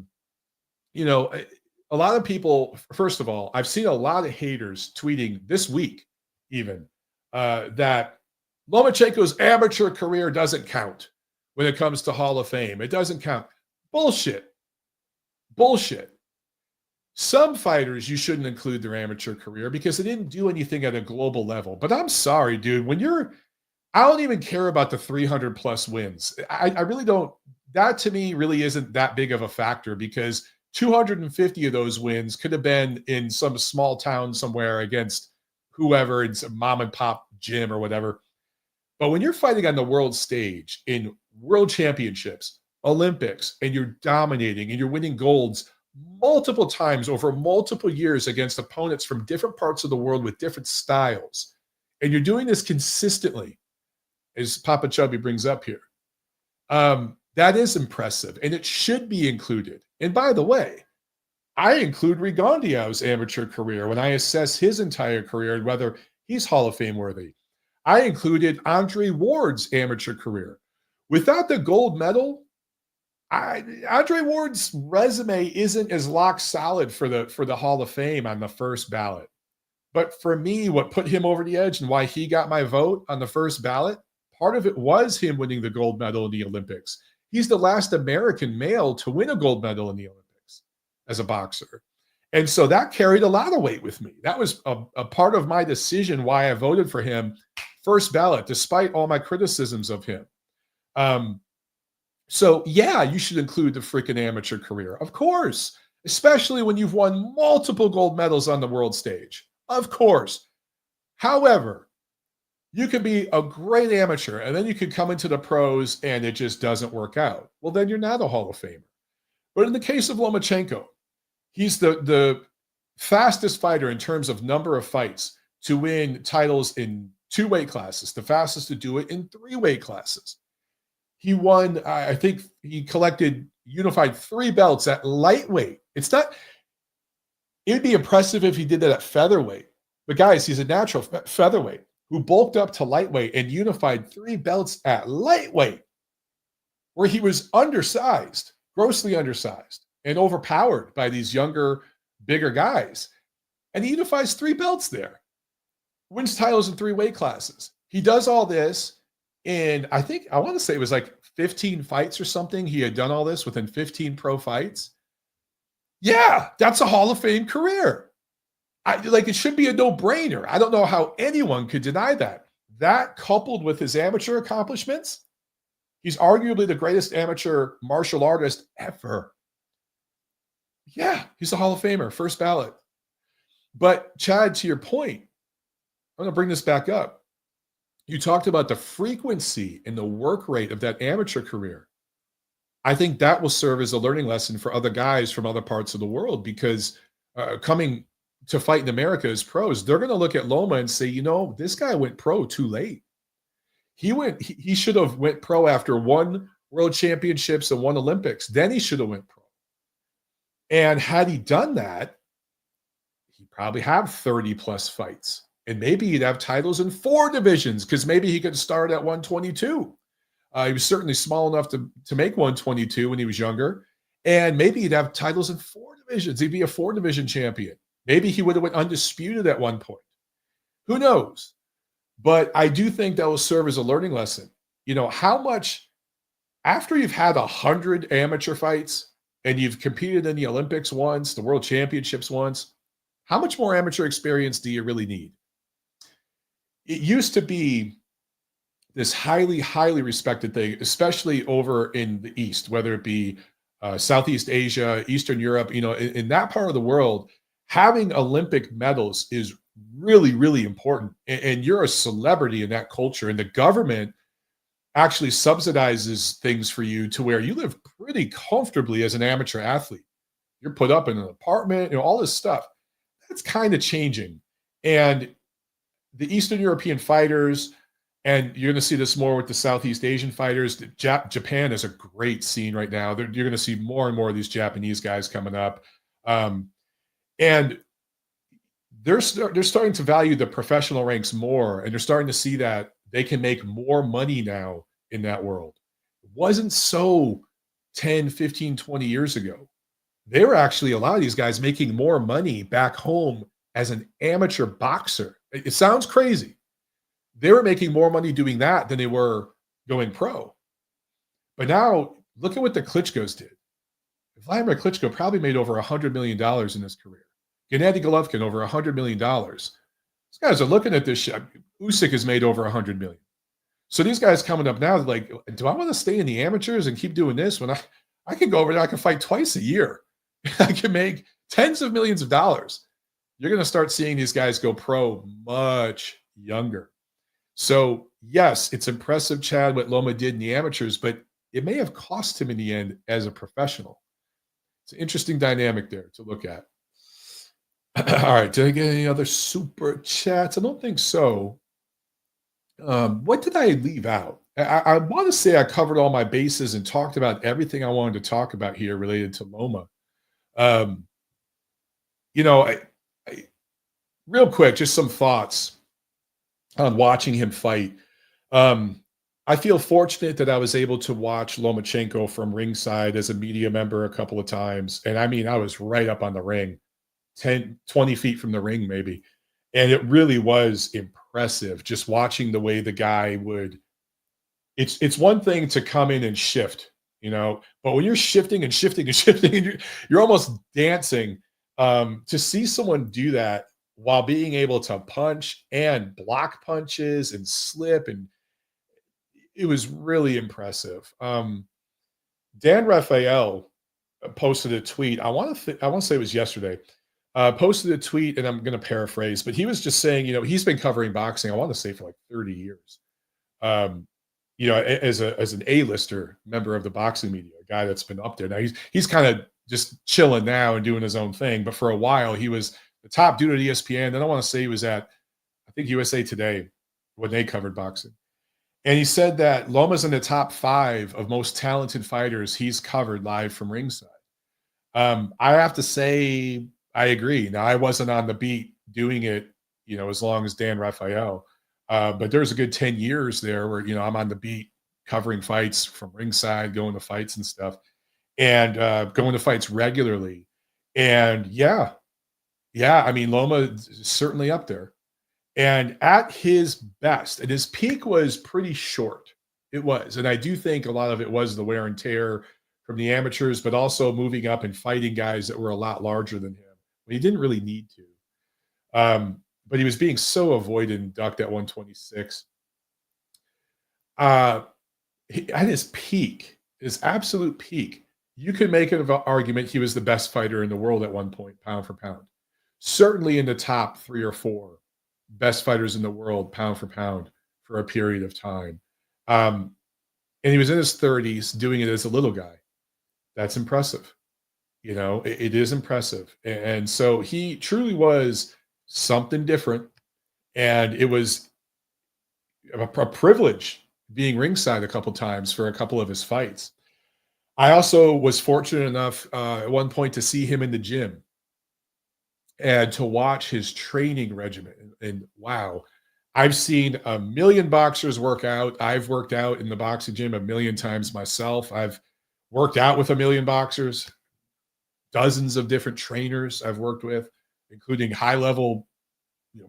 lot of people, first of all, I've seen a lot of haters tweeting this week even that Lomachenko's amateur career doesn't count when it comes to Hall of Fame. It doesn't count. Bullshit. Some fighters, you shouldn't include their amateur career because they didn't do anything at a global level. But I'm sorry, dude. I don't even care about the 300 plus wins. I really don't. That to me really isn't that big of a factor because 250 of those wins could have been in some small town somewhere against whoever in some mom and pop gym or whatever. But when you're fighting on the world stage in world championships, Olympics, and you're dominating and you're winning golds multiple times over multiple years against opponents from different parts of the world with different styles, and you're doing this consistently, as Papa Chubby brings up here, that is impressive, and it should be included. And by the way, I include Rigondeaux's amateur career when I assess his entire career and whether he's Hall of Fame worthy. I included Andre Ward's amateur career. Without the gold medal, Andre Ward's resume isn't as lock solid for the Hall of Fame on the first ballot. But for me, what put him over the edge and why he got my vote on the first ballot, part of it was him winning the gold medal in the Olympics. He's the last American male to win a gold medal in the Olympics as a boxer. And so that carried a lot of weight with me. That was a part of my decision why I voted for him first ballot, despite all my criticisms of him. So, yeah, you should include the freaking amateur career, of course, especially when you've won multiple gold medals on the world stage. Of course. However, you can be a great amateur and then you can come into the pros and it just doesn't work out. Well, then you're not a Hall of Famer. But in the case of Lomachenko, he's the fastest fighter in terms of number of fights to win titles in 2 weight classes, the fastest to do it in 3 weight classes. He won, I think he unified 3 belts at lightweight. It'd be impressive if he did that at featherweight. But guys, he's a natural featherweight who bulked up to lightweight and unified 3 belts at lightweight, where he was undersized, grossly undersized, and overpowered by these younger, bigger guys. And he unifies 3 belts there, wins titles in 3 weight classes. He does all this in, I want to say it was like 15 fights or something. He had done all this within 15 pro fights. Yeah, that's a Hall of Fame career. It should be a no-brainer. I don't know how anyone could deny that. That coupled with his amateur accomplishments, he's arguably the greatest amateur martial artist ever. Yeah, he's a Hall of Famer, first ballot. But Chad, to your point, I'm going to bring this back up. You talked about the frequency and the work rate of that amateur career. I think that will serve as a learning lesson for other guys from other parts of the world, because coming to fight in America as pros, they're going to look at Loma and say, this guy went pro too late. He should have went pro after 1 world championships and 1 Olympics. Then he should have went pro. And had he done that, he'd probably have 30 plus fights. And maybe he'd have titles in 4 divisions, because maybe he could start at 122. He was certainly small enough to make 122 when he was younger. And maybe he'd have titles in 4 divisions. He'd be a 4-division champion. Maybe he would have went undisputed at one point. Who knows? But I do think that will serve as a learning lesson. How much, after you've had 100 amateur fights and you've competed in the Olympics once, the World Championships once, how much more amateur experience do you really need? It used to be this highly, highly respected thing, especially over in the East, whether it be Southeast Asia, Eastern Europe, in that part of the world, having Olympic medals is really, really important. And you're a celebrity in that culture. And the government actually subsidizes things for you to where you live pretty comfortably as an amateur athlete. You're put up in an apartment, all this stuff. That's kind of changing. And the Eastern European fighters, and you're going to see this more with the Southeast Asian fighters. Japan is a great scene right now. You're going to see more and more of these Japanese guys coming up. And they're starting to value the professional ranks more, and they're starting to see that they can make more money now in that world. It wasn't so 10, 15, 20 years ago. They were actually, a lot of these guys, making more money back home as an amateur boxer. It sounds crazy. They were making more money doing that than they were going pro. But now, look at what the Klitschko's did. Vladimir Klitschko probably made over $100 million in his career. Gennady Golovkin, over $100 million. These guys are looking at this shit. Usyk has made over $100 million. So these guys coming up now, like, do I want to stay in the amateurs and keep doing this when I can go over there, I can fight twice a year. I can make tens of millions of dollars. You're going to start seeing these guys go pro much younger. So, yes, it's impressive, Chad, what Loma did in the amateurs, but it may have cost him in the end as a professional. It's an interesting dynamic there to look at. All right, did I get any other super chats? I don't think so. What did I leave out? I want to say I covered all my bases and talked about everything I wanted to talk about here related to Loma. Real quick, just some thoughts on watching him fight. Um, I feel fortunate that I was able to watch Lomachenko from ringside as a media member a couple of times. And I mean, I was right up on the ring, 10, 20 feet from the ring, maybe. And it really was impressive just watching the way the guy would. It's one thing to come in and shift, but when you're shifting and shifting and shifting, and you're almost dancing, to see someone do that while being able to punch and block punches and slip, and it was really impressive. Dan Raphael posted a tweet. I want to say it was yesterday. Posted a tweet, and I'm going to paraphrase, but he was just saying, he's been covering boxing, I want to say, for like 30 years. Um, as an A-lister member of the boxing media, a guy that's been up there. Now he's kind of just chilling now and doing his own thing, but for a while he was the top dude at ESPN. Then I want to say he was at, I think, USA Today when they covered boxing. And he said that Loma's in the top 5 of most talented fighters he's covered live from ringside. I have to say I agree. Now, I wasn't on the beat doing it, as long as Dan Raphael. But there's a good 10 years there where, I'm on the beat covering fights from ringside, going to fights and stuff, and going to fights regularly. And yeah, I mean, Loma is certainly up there. And at his best, and his peak was pretty short. It was. And I do think a lot of it was the wear and tear from the amateurs, but also moving up and fighting guys that were a lot larger than him. But he didn't really need to. But he was being so avoided and ducked at 126. At his peak, his absolute peak, you could make an argument he was the best fighter in the world at one point, pound for pound. Certainly in the top 3 or 4 best fighters in the world, pound for pound, for a period of time. And he was in his 30s doing it as a little guy. That's impressive. It is impressive. And so he truly was something different. And it was a privilege being ringside a couple times for a couple of his fights. I also was fortunate enough at one point to see him in the gym and to watch his training regimen. And wow, I've seen a million boxers work out. I've worked out in the boxing gym a million times myself. I've worked out with a million boxers, dozens of different trainers I've worked with, including high-level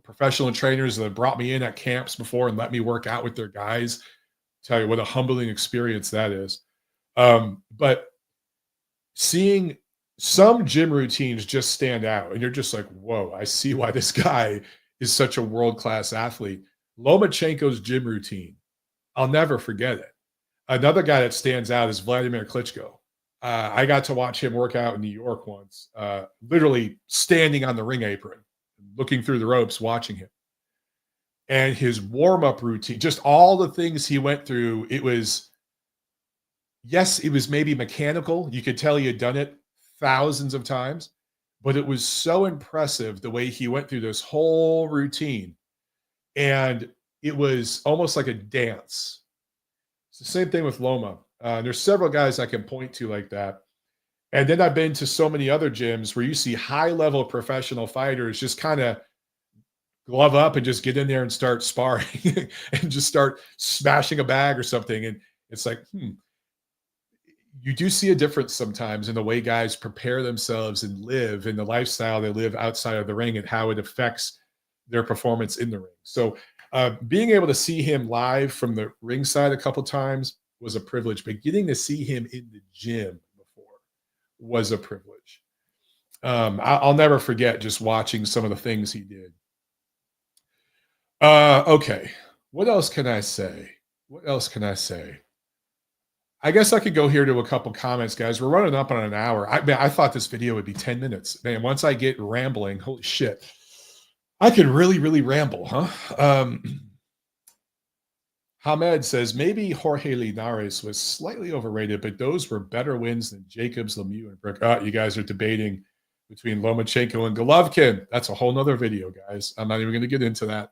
professional trainers that have brought me in at camps before and let me work out with their guys. Tell you what a humbling experience that is. But seeing some gym routines just stand out, and you're just like, whoa, I see why this guy is such a world-class athlete. Lomachenko's gym routine, I'll never forget it. Another guy that stands out is Vladimir Klitschko. I got to watch him work out in New York once, literally standing on the ring apron, looking through the ropes, watching him. And his warm-up routine, just all the things he went through, it was maybe mechanical. You could tell he had done it thousands of times, but it was so impressive the way he went through this whole routine. And it was almost like a dance. It's the same thing with Loma. There's several guys I can point to like that. And then I've been to so many other gyms where you see high-level professional fighters just kind of glove up and just get in there and start sparring and just start smashing a bag or something. And it's like, you do see a difference sometimes in the way guys prepare themselves and live in the lifestyle they live outside of the ring and how it affects their performance in the ring. So being able to see him live from the ringside a couple times was a privilege, but getting to see him in the gym before was a privilege. I'll never forget just watching some of the things he did. Okay. What else can I say? I guess I could go here to a couple comments, guys. We're running up on an hour. I thought this video would be 10 minutes. Man, once I get rambling, holy shit. I can really, really ramble, huh? Hamed says, maybe Jorge Linares was slightly overrated, but those were better wins than Jacobs, Lemieux, and Brook. You guys are debating between Lomachenko and Golovkin. That's a whole nother video, guys. I'm not even going to get into that.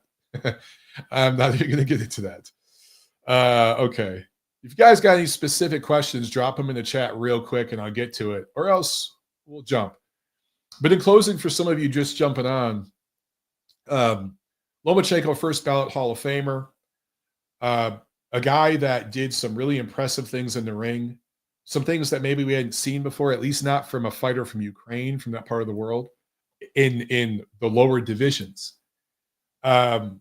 Okay. If you guys got any specific questions, drop them in the chat real quick and I'll get to it, or else we'll jump. But in closing, for some of you just jumping on, Lomachenko, first ballot Hall of Famer, uh, a guy that did some really impressive things in the ring, some things that maybe we hadn't seen before, at least not from a fighter from Ukraine, from that part of the world, in the lower divisions. Um,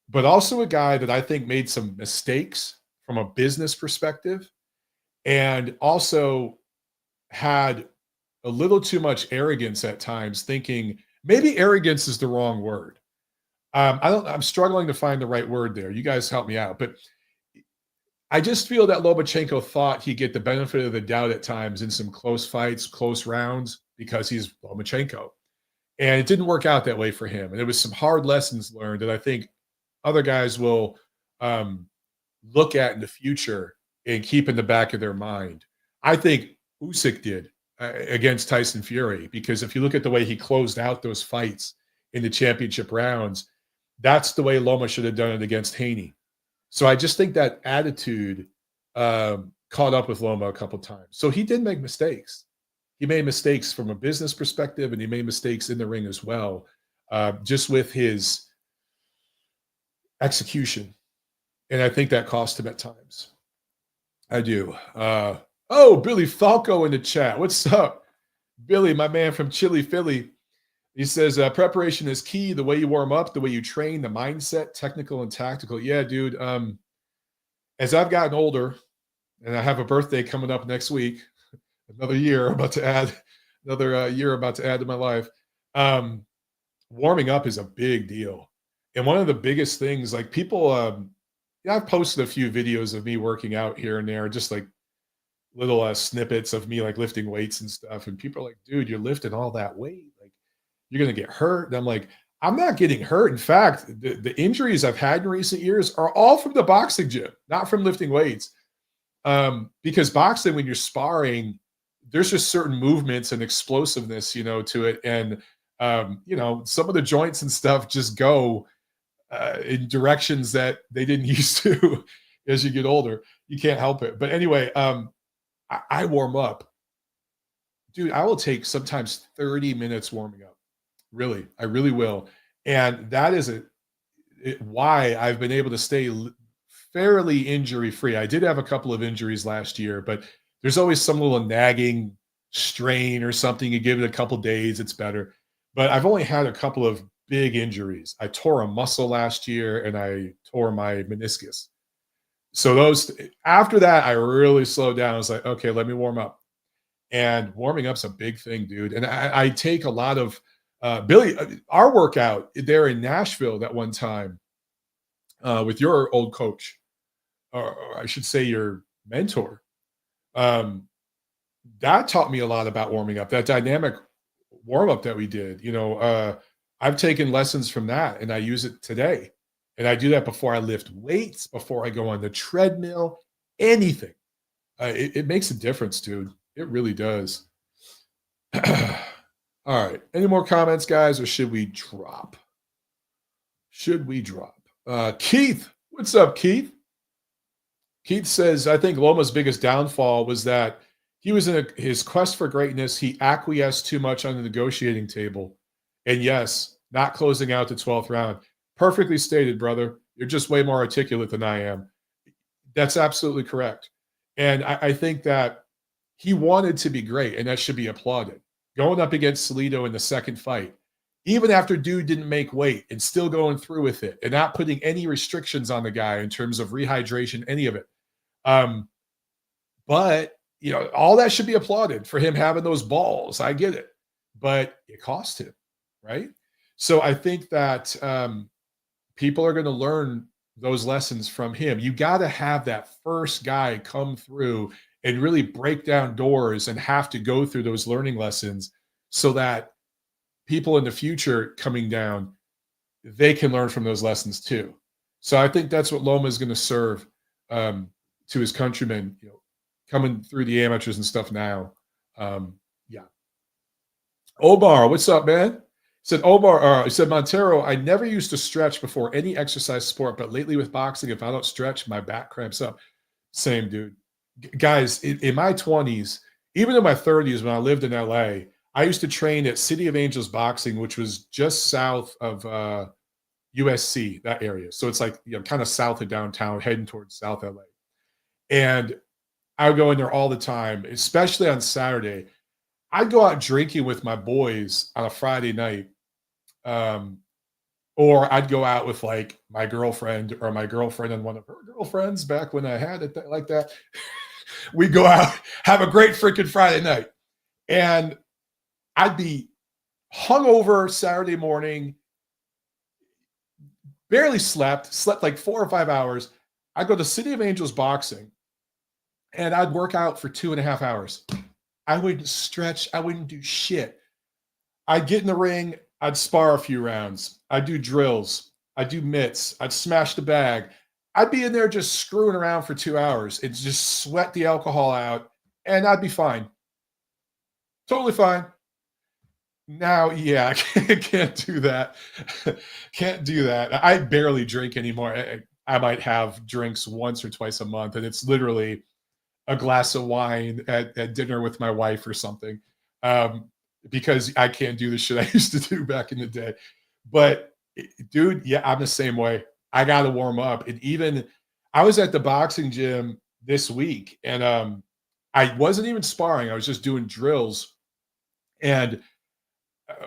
but also a guy that I think made some mistakes from a business perspective, and also had a little too much arrogance at times, thinking maybe arrogance is the wrong word. I'm struggling to find the right word there. You guys help me out. But I just feel that Lomachenko thought he'd get the benefit of the doubt at times in some close fights, close rounds, because he's Lomachenko. And it didn't work out that way for him. And there was some hard lessons learned that I think other guys will um, look at in the future and keep in the back of their mind. I think Usyk did against Tyson Fury, because if you look at the way he closed out those fights in the championship rounds, that's the way Loma should have done it against Haney. So I just think that attitude caught up with Loma a couple times. So he did make mistakes. He made mistakes from a business perspective, and he made mistakes in the ring as well, just with his execution. And I think that cost him at times. I do. Oh, Billy Falco in the chat. What's up? Billy, my man from Chile, Philly. He says, preparation is key. The way you warm up, the way you train, the mindset, technical and tactical. Yeah, dude. As I've gotten older, and I have a birthday coming up next week, another year about to add to my life. Warming up is a big deal. And one of the biggest things, like people, I've posted a few videos of me working out here and there, just like little snippets of me like lifting weights and stuff. And people are like, dude, you're lifting all that weight. Like, you're going to get hurt. And I'm like, I'm not getting hurt. In fact, the injuries I've had in recent years are all from the boxing gym, not from lifting weights. Because boxing, when you're sparring, there's just certain movements and explosiveness, to it. And, some of the joints and stuff just go in directions that they didn't used to as you get older. You can't help it. But anyway, I warm up. Dude, I will take sometimes 30 minutes warming up. Really, I really will. And that is why I've been able to stay fairly injury-free. I did have a couple of injuries last year, but there's always some little nagging strain or something. You give it a couple days, it's better. But I've only had a couple of big injuries. I tore a muscle last year, and I tore my meniscus. So after that, I really slowed down. I was like, okay, let me warm up. And warming up's a big thing, dude. And I take a lot of Billy, our workout there in Nashville that one time with your old coach, or I should say your mentor, that taught me a lot about warming up, that dynamic warm up that we did. I've taken lessons from that, and I use it today. And I do that before I lift weights, before I go on the treadmill, anything. It makes a difference, dude. It really does. All right. Any more comments, guys, or should we drop? Keith, what's up, Keith? Keith says, I think Loma's biggest downfall was that he was in his quest for greatness. He acquiesced too much on the negotiating table. And yes, not closing out the 12th round. Perfectly stated, brother. You're just way more articulate than I am. That's absolutely correct. And I think that he wanted to be great, and that should be applauded. Going up against Salido in the second fight, even after dude didn't make weight, and still going through with it and not putting any restrictions on the guy in terms of rehydration, any of it. But, all that should be applauded for him having those balls. I get it. But it cost him, right? So I think that people are going to learn those lessons from him. You got to have that first guy come through and really break down doors and have to go through those learning lessons so that people in the future coming down, they can learn from those lessons too. So I think that's what Loma is going to serve to his countrymen, coming through the amateurs and stuff now. Yeah. Omar, what's up, man? Said Omar, he said, Montero, I never used to stretch before any exercise sport, but lately with boxing, if I don't stretch, my back cramps up. Same, dude. Guys, in my 20s, even in my 30s, when I lived in LA, I used to train at City of Angels Boxing, which was just south of USC, that area. So it's like, kind of south of downtown, heading towards South LA. And I would go in there all the time, especially on Saturday. I'd go out drinking with my boys on a Friday night. Um, or I'd go out with like my girlfriend or my girlfriend and one of her girlfriends back when I had it like that. We'd go out, have a great freaking Friday night. And I'd be hungover Saturday morning, barely slept like 4 or 5 hours. I'd go to City of Angels boxing and I'd work out for 2.5 hours. I wouldn't stretch, I wouldn't do shit. I'd get in the ring, I'd spar a few rounds, I'd do drills, I'd do mitts, I'd smash the bag. I'd be in there just screwing around for 2 hours and just sweat the alcohol out, and I'd be fine. Totally fine. Now, yeah, I can't do that. Can't do that. I barely drink anymore. I might have drinks once or twice a month, and it's literally a glass of wine at dinner with my wife or something, because I can't do the shit I used to do back in the day. But dude, yeah, I'm the same way. I got to warm up. And even I was at the boxing gym this week, and I wasn't even sparring. I was just doing drills, and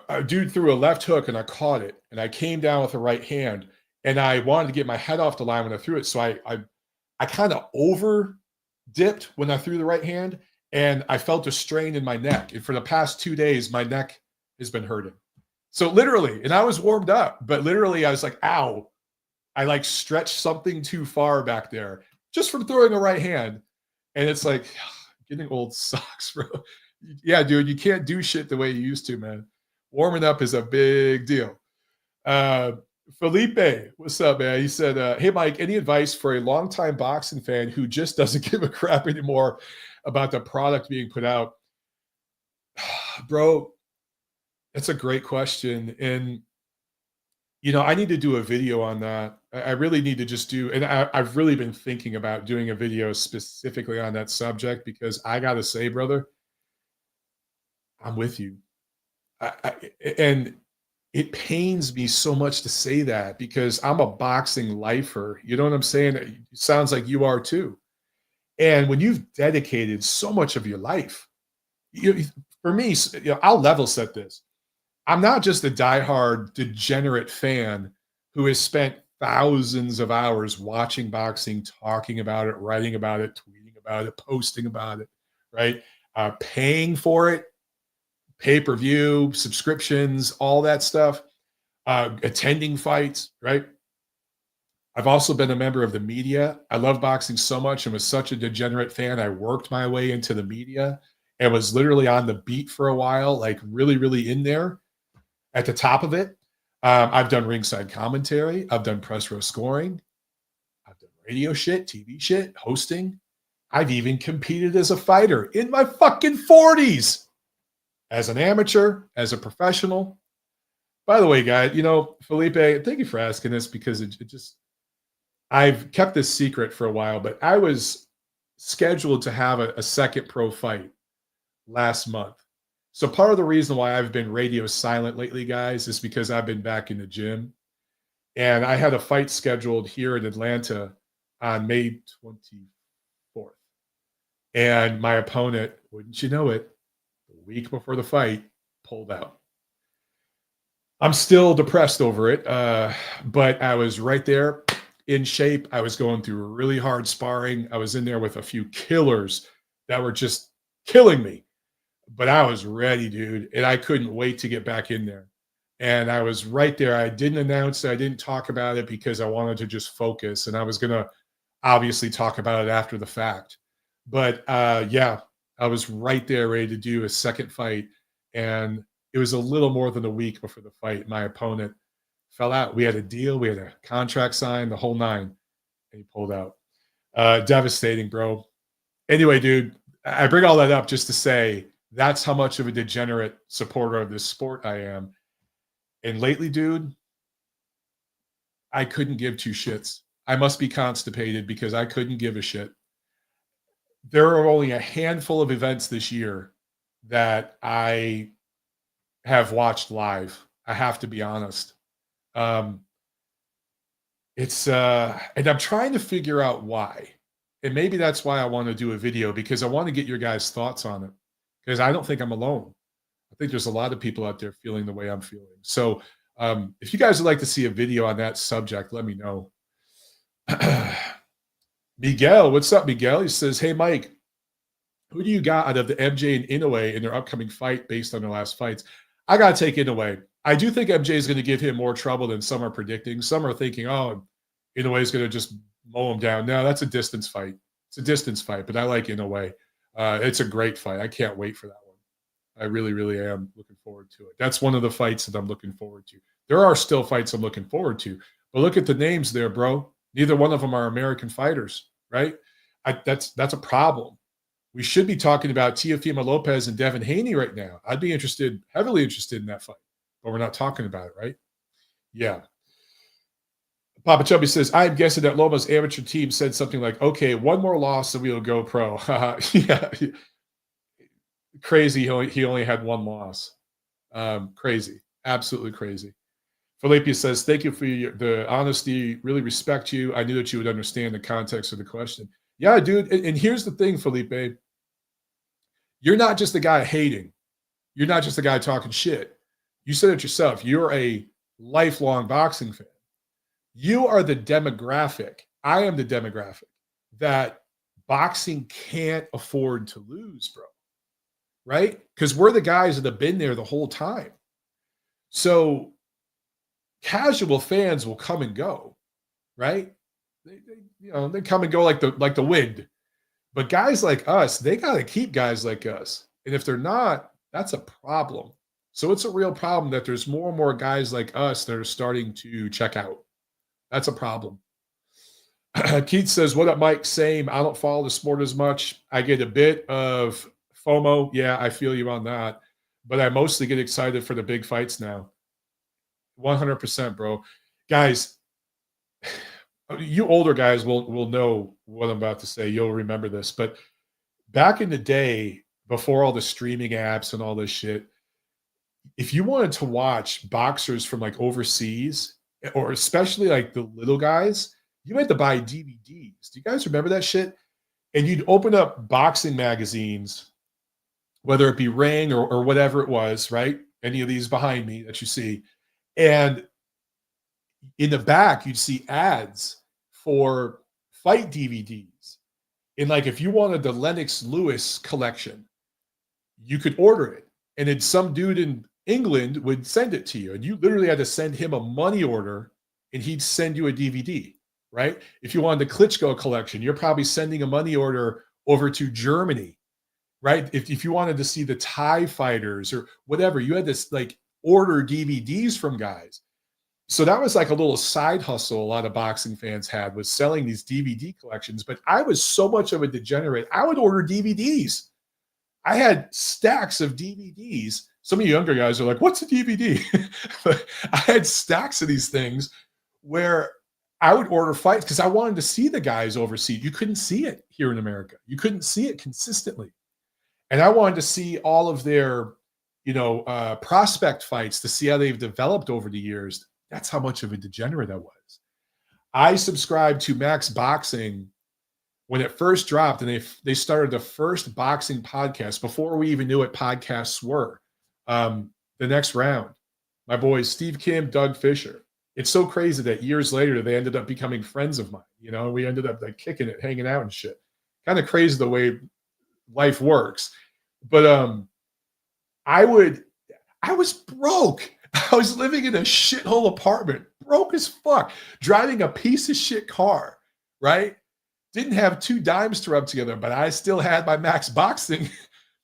a dude threw a left hook, and I caught it, and I came down with a right hand, and I wanted to get my head off the line when I threw it. So I kind of over dipped when I threw the right hand, and I felt a strain in my neck. And for the past 2 days, my neck has been hurting. So literally, and I was warmed up, but literally I was like, ow, I like stretched something too far back there just from throwing a right hand. And it's like, getting old sucks, bro. Yeah, dude, you can't do shit the way you used to, man. Warming up is a big deal. Uh, Felipe, what's up, man? He said, hey, Mike, any advice for a longtime boxing fan who just doesn't give a crap anymore about the product being put out? Bro, that's a great question. And, I need to do a video on that. I really need to just do, and I've really been thinking about doing a video specifically on that subject, because I got to say, brother, I'm with you. And it pains me so much to say that, because I'm a boxing lifer. You know what I'm saying? It sounds like you are too. And when you've dedicated so much of your life, for me, I'll level set this. I'm not just a diehard degenerate fan who has spent thousands of hours watching boxing, talking about it, writing about it, tweeting about it, posting about it, right? Paying for it, pay-per-view, subscriptions, all that stuff, attending fights, right? I've also been a member of the media. I love boxing so much and was such a degenerate fan. I worked my way into the media and was literally on the beat for a while, like really, really in there at the top of it. I've done ringside commentary. I've done press row scoring. I've done radio shit, TV shit, hosting. I've even competed as a fighter in my fucking 40s, as an amateur, as a professional. By the way, guys, Felipe, thank you for asking this, because I've kept this secret for a while, but I was scheduled to have a second pro fight last month. So part of the reason why I've been radio silent lately, guys, is because I've been back in the gym. And I had a fight scheduled here in Atlanta on May 24th. And my opponent, wouldn't you know it, a week before the fight, pulled out. I'm still depressed over it, but I was right there in shape. I was going through really hard sparring. I was in there with a few killers that were just killing me. But I was ready, dude, and I couldn't wait to get back in there. And I was right there. I didn't announce it. I didn't talk about it because I wanted to just focus, and I was going to obviously talk about it after the fact. But yeah, I was right there ready to do a second fight, and it was a little more than a week before the fight. My opponent fell out. We had a deal. We had a contract signed, the whole nine, and he pulled out. Devastating, bro. Anyway, dude, I bring all that up just to say, that's how much of a degenerate supporter of this sport I am. And lately, dude, I couldn't give two shits. I must be constipated, because I couldn't give a shit. There are only a handful of events this year that I have watched live. I have to be honest. It's and I'm trying to figure out why. And maybe that's why I want to do a video, because I want to get your guys' thoughts on it. Because I don't think I'm alone. I think there's a lot of people out there feeling the way I'm feeling. So if you guys would like to see a video on that subject, let me know. Miguel, what's up, Miguel? He says, hey, Mike, who do you got out of the MJ and Inoue in their upcoming fight based on their last fights? I got to take Inoue. I do think MJ is going to give him more trouble than some are predicting. Some are thinking, oh, Inoue is going to just mow him down. No, that's a distance fight. It's a distance fight, but I like Inoue. It's a great fight. I can't wait for that one. I really, really am looking forward to it. That's one of the fights that I'm looking forward to. There are still fights I'm looking forward to, but look at the names there, bro. Neither one of them are American fighters, right? That's a problem. We should be talking about Teofimo Lopez and Devin Haney right now. I'd be heavily interested in that fight, but we're not talking about it, right? Yeah. Papa Chubby says, I'm guessing that Loma's amateur team said something like, okay, one more loss and we'll go pro. Yeah. Crazy. He only had one loss. Crazy. Absolutely crazy. Felipe says, thank you for the honesty. Really respect you. I knew that you would understand the context of the question. Yeah, dude. And here's the thing, Felipe. You're not just the guy hating. You're not just the guy talking shit. You said it yourself. You're a lifelong boxing fan. You are the demographic. I am the demographic that boxing can't afford to lose, bro. Right? Because we're the guys that have been there the whole time. So casual fans will come and go, right? They come and go like the wind. But guys like us, they got to keep guys like us. And if they're not, that's a problem. So it's a real problem that there's more and more guys like us that are starting to check out. That's a problem. Keith says, what up, Mike? Same. I don't follow the sport as much. I get a bit of FOMO. Yeah, I feel you on that. But I mostly get excited for the big fights now. 100%, bro. Guys, you older guys will know what I'm about to say. You'll remember this. But back in the day, before all the streaming apps and all this shit, if you wanted to watch boxers from like overseas, or especially like the little guys, you had to buy DVDs. Do you guys remember that shit? And you'd open up boxing magazines, whether it be Ring or whatever it was, right? Any of these behind me that you see. And in the back, you'd see ads for fight DVDs. And like if you wanted the Lennox Lewis collection, you could order it. And then some dude in England would send it to you. And you literally had to send him a money order and he'd send you a DVD, right? If you wanted the Klitschko collection, you're probably sending a money order over to Germany, right? If you wanted to see the Thai fighters or whatever, you had to like order DVDs from guys. So that was like a little side hustle a lot of boxing fans had, was selling these DVD collections. But I was so much of a degenerate. I would order DVDs. I had stacks of DVDs. Some of you younger guys are like, what's a DVD? But I had stacks of these things where I would order fights because I wanted to see the guys overseas. You couldn't see it here in America. You couldn't see it consistently. And I wanted to see all of their, prospect fights to see how they've developed over the years. That's how much of a degenerate I was. I subscribed to Max Boxing when it first dropped, and they started the first boxing podcast before we even knew what podcasts were. The Next Round. My boys, Steve Kim, Doug Fisher. It's so crazy that years later, they ended up becoming friends of mine. We ended up like kicking it, hanging out and shit. Kind of crazy the way life works. But I was broke. I was living in a shithole apartment, broke as fuck, driving a piece of shit car, right? Didn't have 2 dimes to rub together, but I still had my Max Boxing.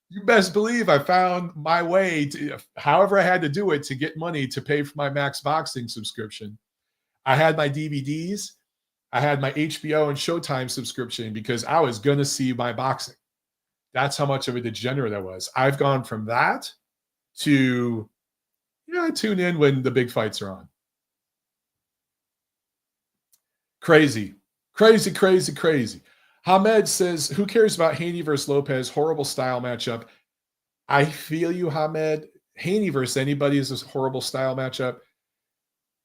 You best believe I found my way to, however I had to do it, to get money to pay for my Max Boxing subscription. I had my DVDs. I had my HBO and Showtime subscription because I was going to see my boxing. That's how much of a degenerate I was. I've gone from that to, I tune in when the big fights are on. Crazy. Crazy, crazy, crazy. Hamed says, who cares about Haney versus Lopez? Horrible style matchup. I feel you, Hamed. Haney versus anybody is a horrible style matchup.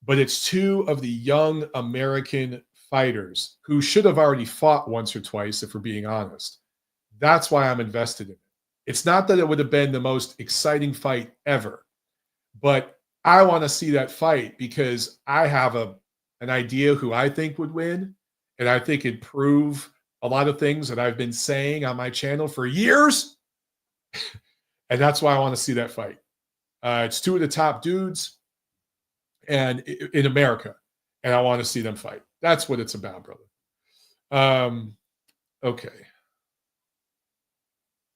but it's two of the young American fighters who should have already fought once or twice, if we're being honest. That's why I'm invested in it. It's not that it would have been the most exciting fight ever, but I want to see that fight because I have an idea who I think would win, and I think it'd prove a lot of things that I've been saying on my channel for years, and that's why I want to see that fight. It's two of the top dudes and in America, and I want to see them fight. That's what it's about, brother. Okay.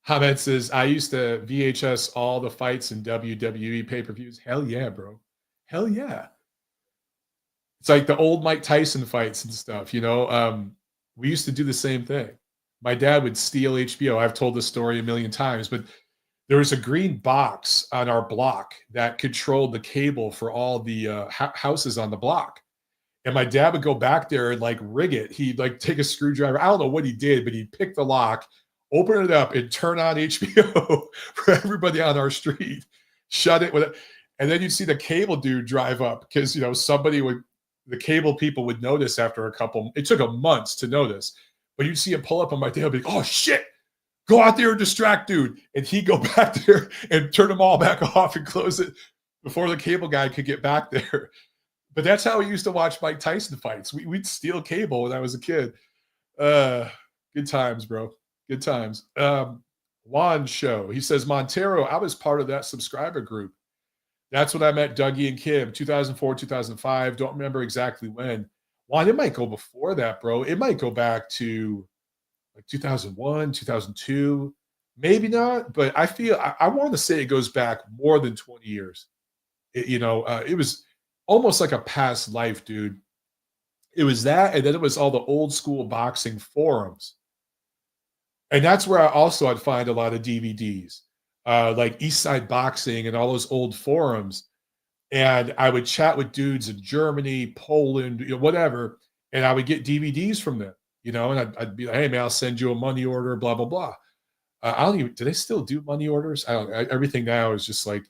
Hamed says, I used to VHS all the fights in WWE pay-per-views. Hell yeah, bro. Hell yeah. It's like the old Mike Tyson fights and stuff, you know. We used to do the same thing. My dad would steal HBO. I've told this story a million times, but there was a green box on our block that controlled the cable for all the houses on the block. And my dad would go back there and like rig it. He'd like take a screwdriver. I don't know what he did, but he'd pick the lock, open it up, and turn on HBO for everybody on our street. Shut it with it. And then you'd see the cable dude drive up because, you know, the cable people would notice after a couple. It took them months to notice. But you'd see him pull up on my dad and be like, oh, shit. Go out there and distract dude. And he'd go back there and turn them all back off and close it before the cable guy could get back there. But that's how we used to watch Mike Tyson fights. We'd steal cable when I was a kid. Good times, bro. Good times. Juan Show. He says, Montero, I was part of that subscriber group. That's when I met Dougie and Kim, 2004, 2005. Don't remember exactly when. Juan, it might go before that, bro. It might go back to like 2001, 2002. Maybe not, but I want to say it goes back more than 20 years. It was almost like a past life, dude. It was that, and then it was all the old school boxing forums. And that's where I'd find a lot of DVDs, like East Side Boxing and all those old forums. And I would chat with dudes in Germany, Poland, whatever, and I would get DVDs from them, and I'd be like, hey, man, I'll send you a money order, blah, blah, blah. Do they still do money orders? Everything now is just like,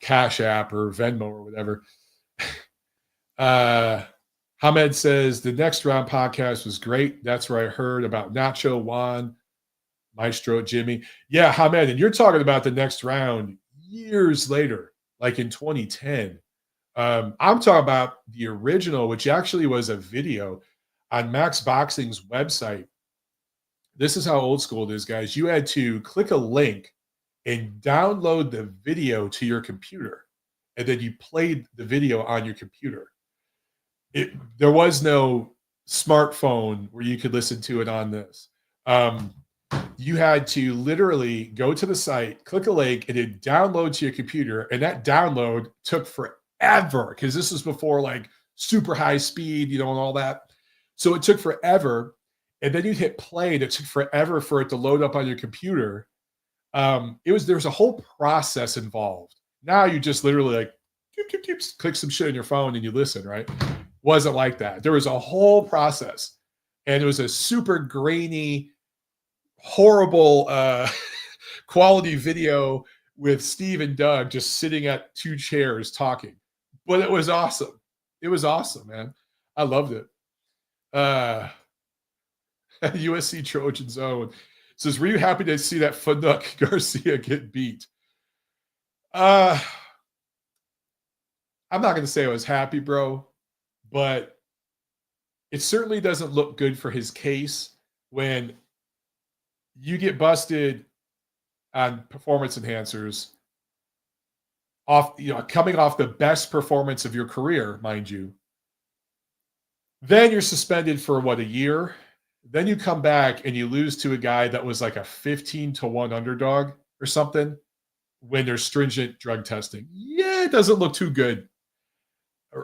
Cash App or Venmo or whatever. Hamed says, the Next Round podcast was great. That's where I heard about Nacho, Juan, Maestro, Jimmy. Yeah, Hamed, and you're talking about the Next Round years later, like in 2010. I'm talking about the original, which actually was a video on Max Boxing's website. This is how old school it is, guys. You had to click a link and download the video to your computer, and then you played the video on your computer. There was no smartphone where you could listen to it on this. You had to literally go to the site, click a link, and then download to your computer. And that download took forever because this was before like super high speed, and all that. So it took forever. And then you hit play, and it took forever for it to load up on your computer. There was a whole process involved. Now you just literally like click some shit on your phone and you listen, right? Wasn't like that. There was a whole process, and it was a super grainy, horrible quality video with Steve and Doug just sitting at two chairs talking. But it was awesome. It was awesome, man. I loved it. USC Trojan Zone says, were you happy to see that Fanuk Garcia get beat? I'm not going to say I was happy, bro, but it certainly doesn't look good for his case when you get busted on performance enhancers coming off the best performance of your career, mind you. Then you're suspended for a year. Then you come back and you lose to a guy that was like a 15-1 underdog or something when there's stringent drug testing. Yeah, it doesn't look too good.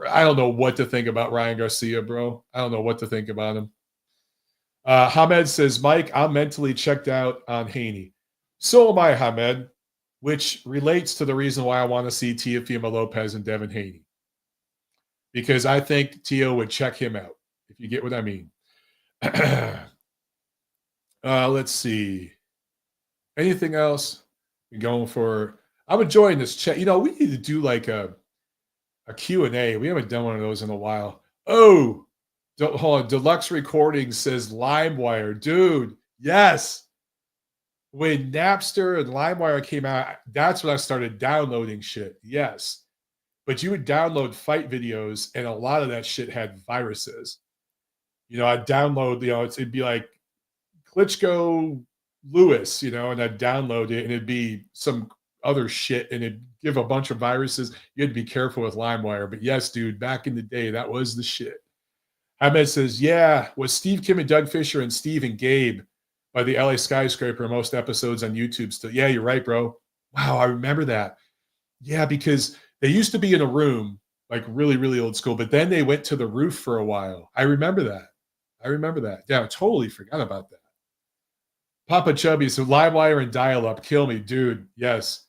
I don't know what to think about Ryan Garcia, bro. I don't know what to think about him. Hamed says, Mike, I'm mentally checked out on Haney. So am I, Hamed, which relates to the reason why I want to see Teofimo Lopez and Devin Haney. Because I think Teo would check him out, if you get what I mean. Let's see. Anything else? I'm enjoying this chat. We need to do like a A Q&A. We haven't done one of those in a while. Oh, hold on. Deluxe Recording says LimeWire. Dude, yes. When Napster and LimeWire came out, that's when I started downloading shit. Yes. But you would download fight videos, and a lot of that shit had viruses. I'd download, it'd be like Klitschko Lewis, and I'd download it, and it'd be some other shit, and it'd give a bunch of viruses. You had to be careful with LimeWire. But yes, dude, back in the day, that was the shit. Ahmed says, yeah, was Steve Kim and Doug Fisher and Steve and Gabe by the LA Skyscraper most episodes on YouTube still? Yeah, you're right, bro. Wow, I remember that. Yeah, because they used to be in a room, like really, really old school, but then they went to the roof for a while. I remember that. Yeah, I totally forgot about that. Papa Chubby, so LimeWire and dial-up, kill me, dude. Yes.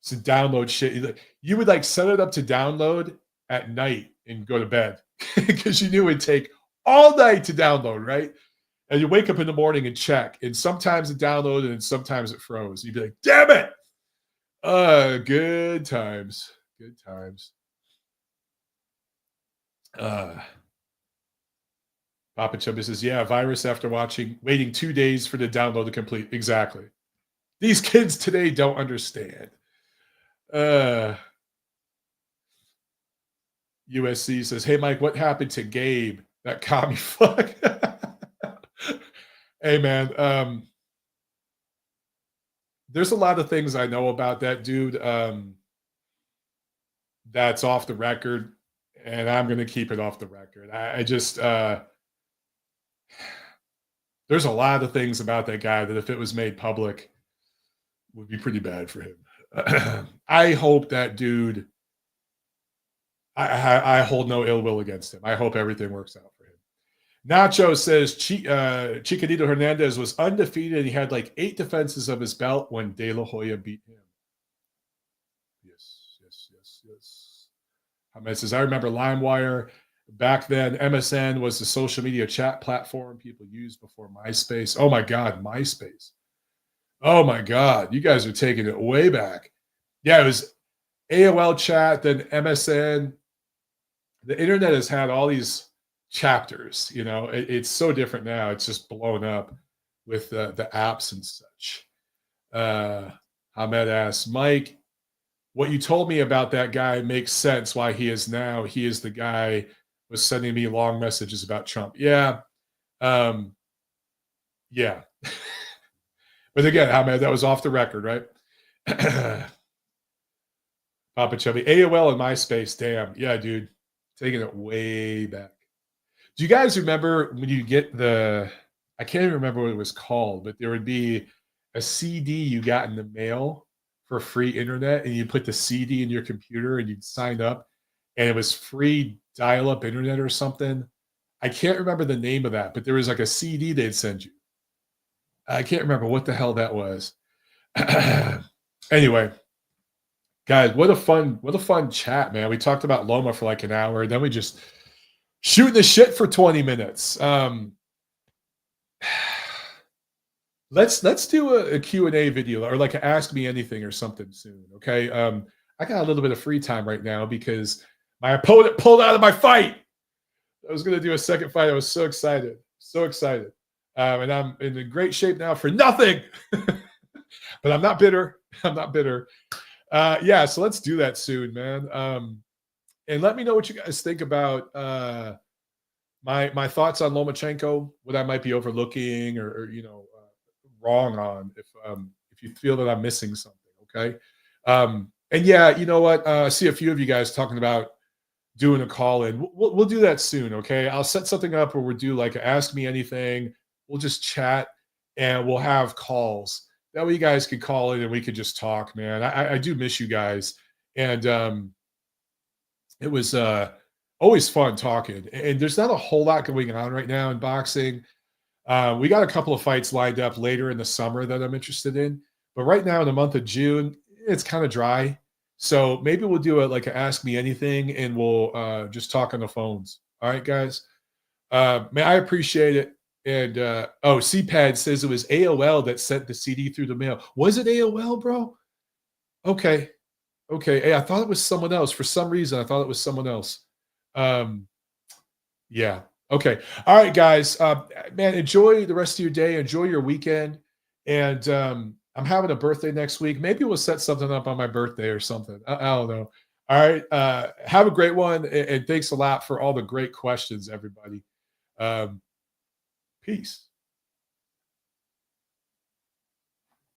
So download shit. You would like set it up to download at night and go to bed because you knew it'd take all night to download, right? And you wake up in the morning and check, and sometimes it downloaded and sometimes it froze. You'd be like, damn it. Good times. Good times. Papa Chubby says, yeah, virus after waiting 2 days for the download to complete. Exactly. These kids today don't understand. USC says, hey, Mike, what happened to Gabe? That commie fuck. Hey, man. There's a lot of things I know about that dude that's off the record, and I'm going to keep it off the record. I just there's a lot of things about that guy that if it was made public would be pretty bad for him. I hope that dude, I hold no ill will against him. I hope everything works out for him. Nacho says Chicadito Hernandez was undefeated. He had like 8 defenses of his belt when De La Hoya beat him. Yes. Ahmed says, I remember LimeWire. Back then, MSN was the social media chat platform people used before MySpace. Oh, my God, MySpace. Oh, my God. You guys are taking it way back. Yeah, it was AOL chat, then MSN. The internet has had all these chapters. It's so different now. It's just blown up with the apps and such. Ahmed asks, Mike, what you told me about that guy makes sense why he is the guy was sending me long messages about Trump. Yeah. Yeah. But again, Ahmed, that was off the record, right? Papa Chubby. AOL and MySpace, damn. Yeah, dude. Taking it way back. Do you guys remember when you get I can't even remember what it was called, but there would be a CD you got in the mail for free internet, and you put the CD in your computer and you'd sign up, and it was free dial-up internet or something. I can't remember the name of that, but there was like a CD they'd send you. I can't remember what the hell that was. Anyway, guys, what a fun chat, man. We talked about Loma for like an hour, and then we just shooting the shit for 20 minutes. Let's do a Q&A video or like an Ask Me Anything or something soon, okay? I got a little bit of free time right now because my opponent pulled out of my fight. I was going to do a second fight. I was so excited. And I'm in great shape now for nothing. But I'm not bitter. Yeah, so let's do that soon, man. And let me know what you guys think about my thoughts on Lomachenko, what I might be overlooking or wrong on if you feel that I'm missing something, okay? And yeah, you know what? I see a few of you guys talking about doing a call-in. We'll do that soon, okay? I'll set something up where we'll do like a Ask Me Anything. We'll just chat and we'll have calls. That way you guys could call in and we could just talk, man. I do miss you guys. And it was always fun talking. And there's not a whole lot going on right now in boxing. We got a couple of fights lined up later in the summer that I'm interested in. But right now in the month of June, it's kind of dry. So maybe we'll do like an Ask Me Anything and we'll just talk on the phones. All right, guys? Man, I appreciate it. And CPAD says it was AOL that sent the CD through the mail. Was it AOL, bro? Okay. Okay. Hey, I thought it was someone else. For some reason, I thought it was someone else. Um, yeah. Okay. All right, guys. Man, enjoy the rest of your day. Enjoy your weekend. And I'm having a birthday next week. Maybe we'll set something up on my birthday or something. I don't know. All right. Have a great one. And thanks a lot for all the great questions, everybody. Um, peace.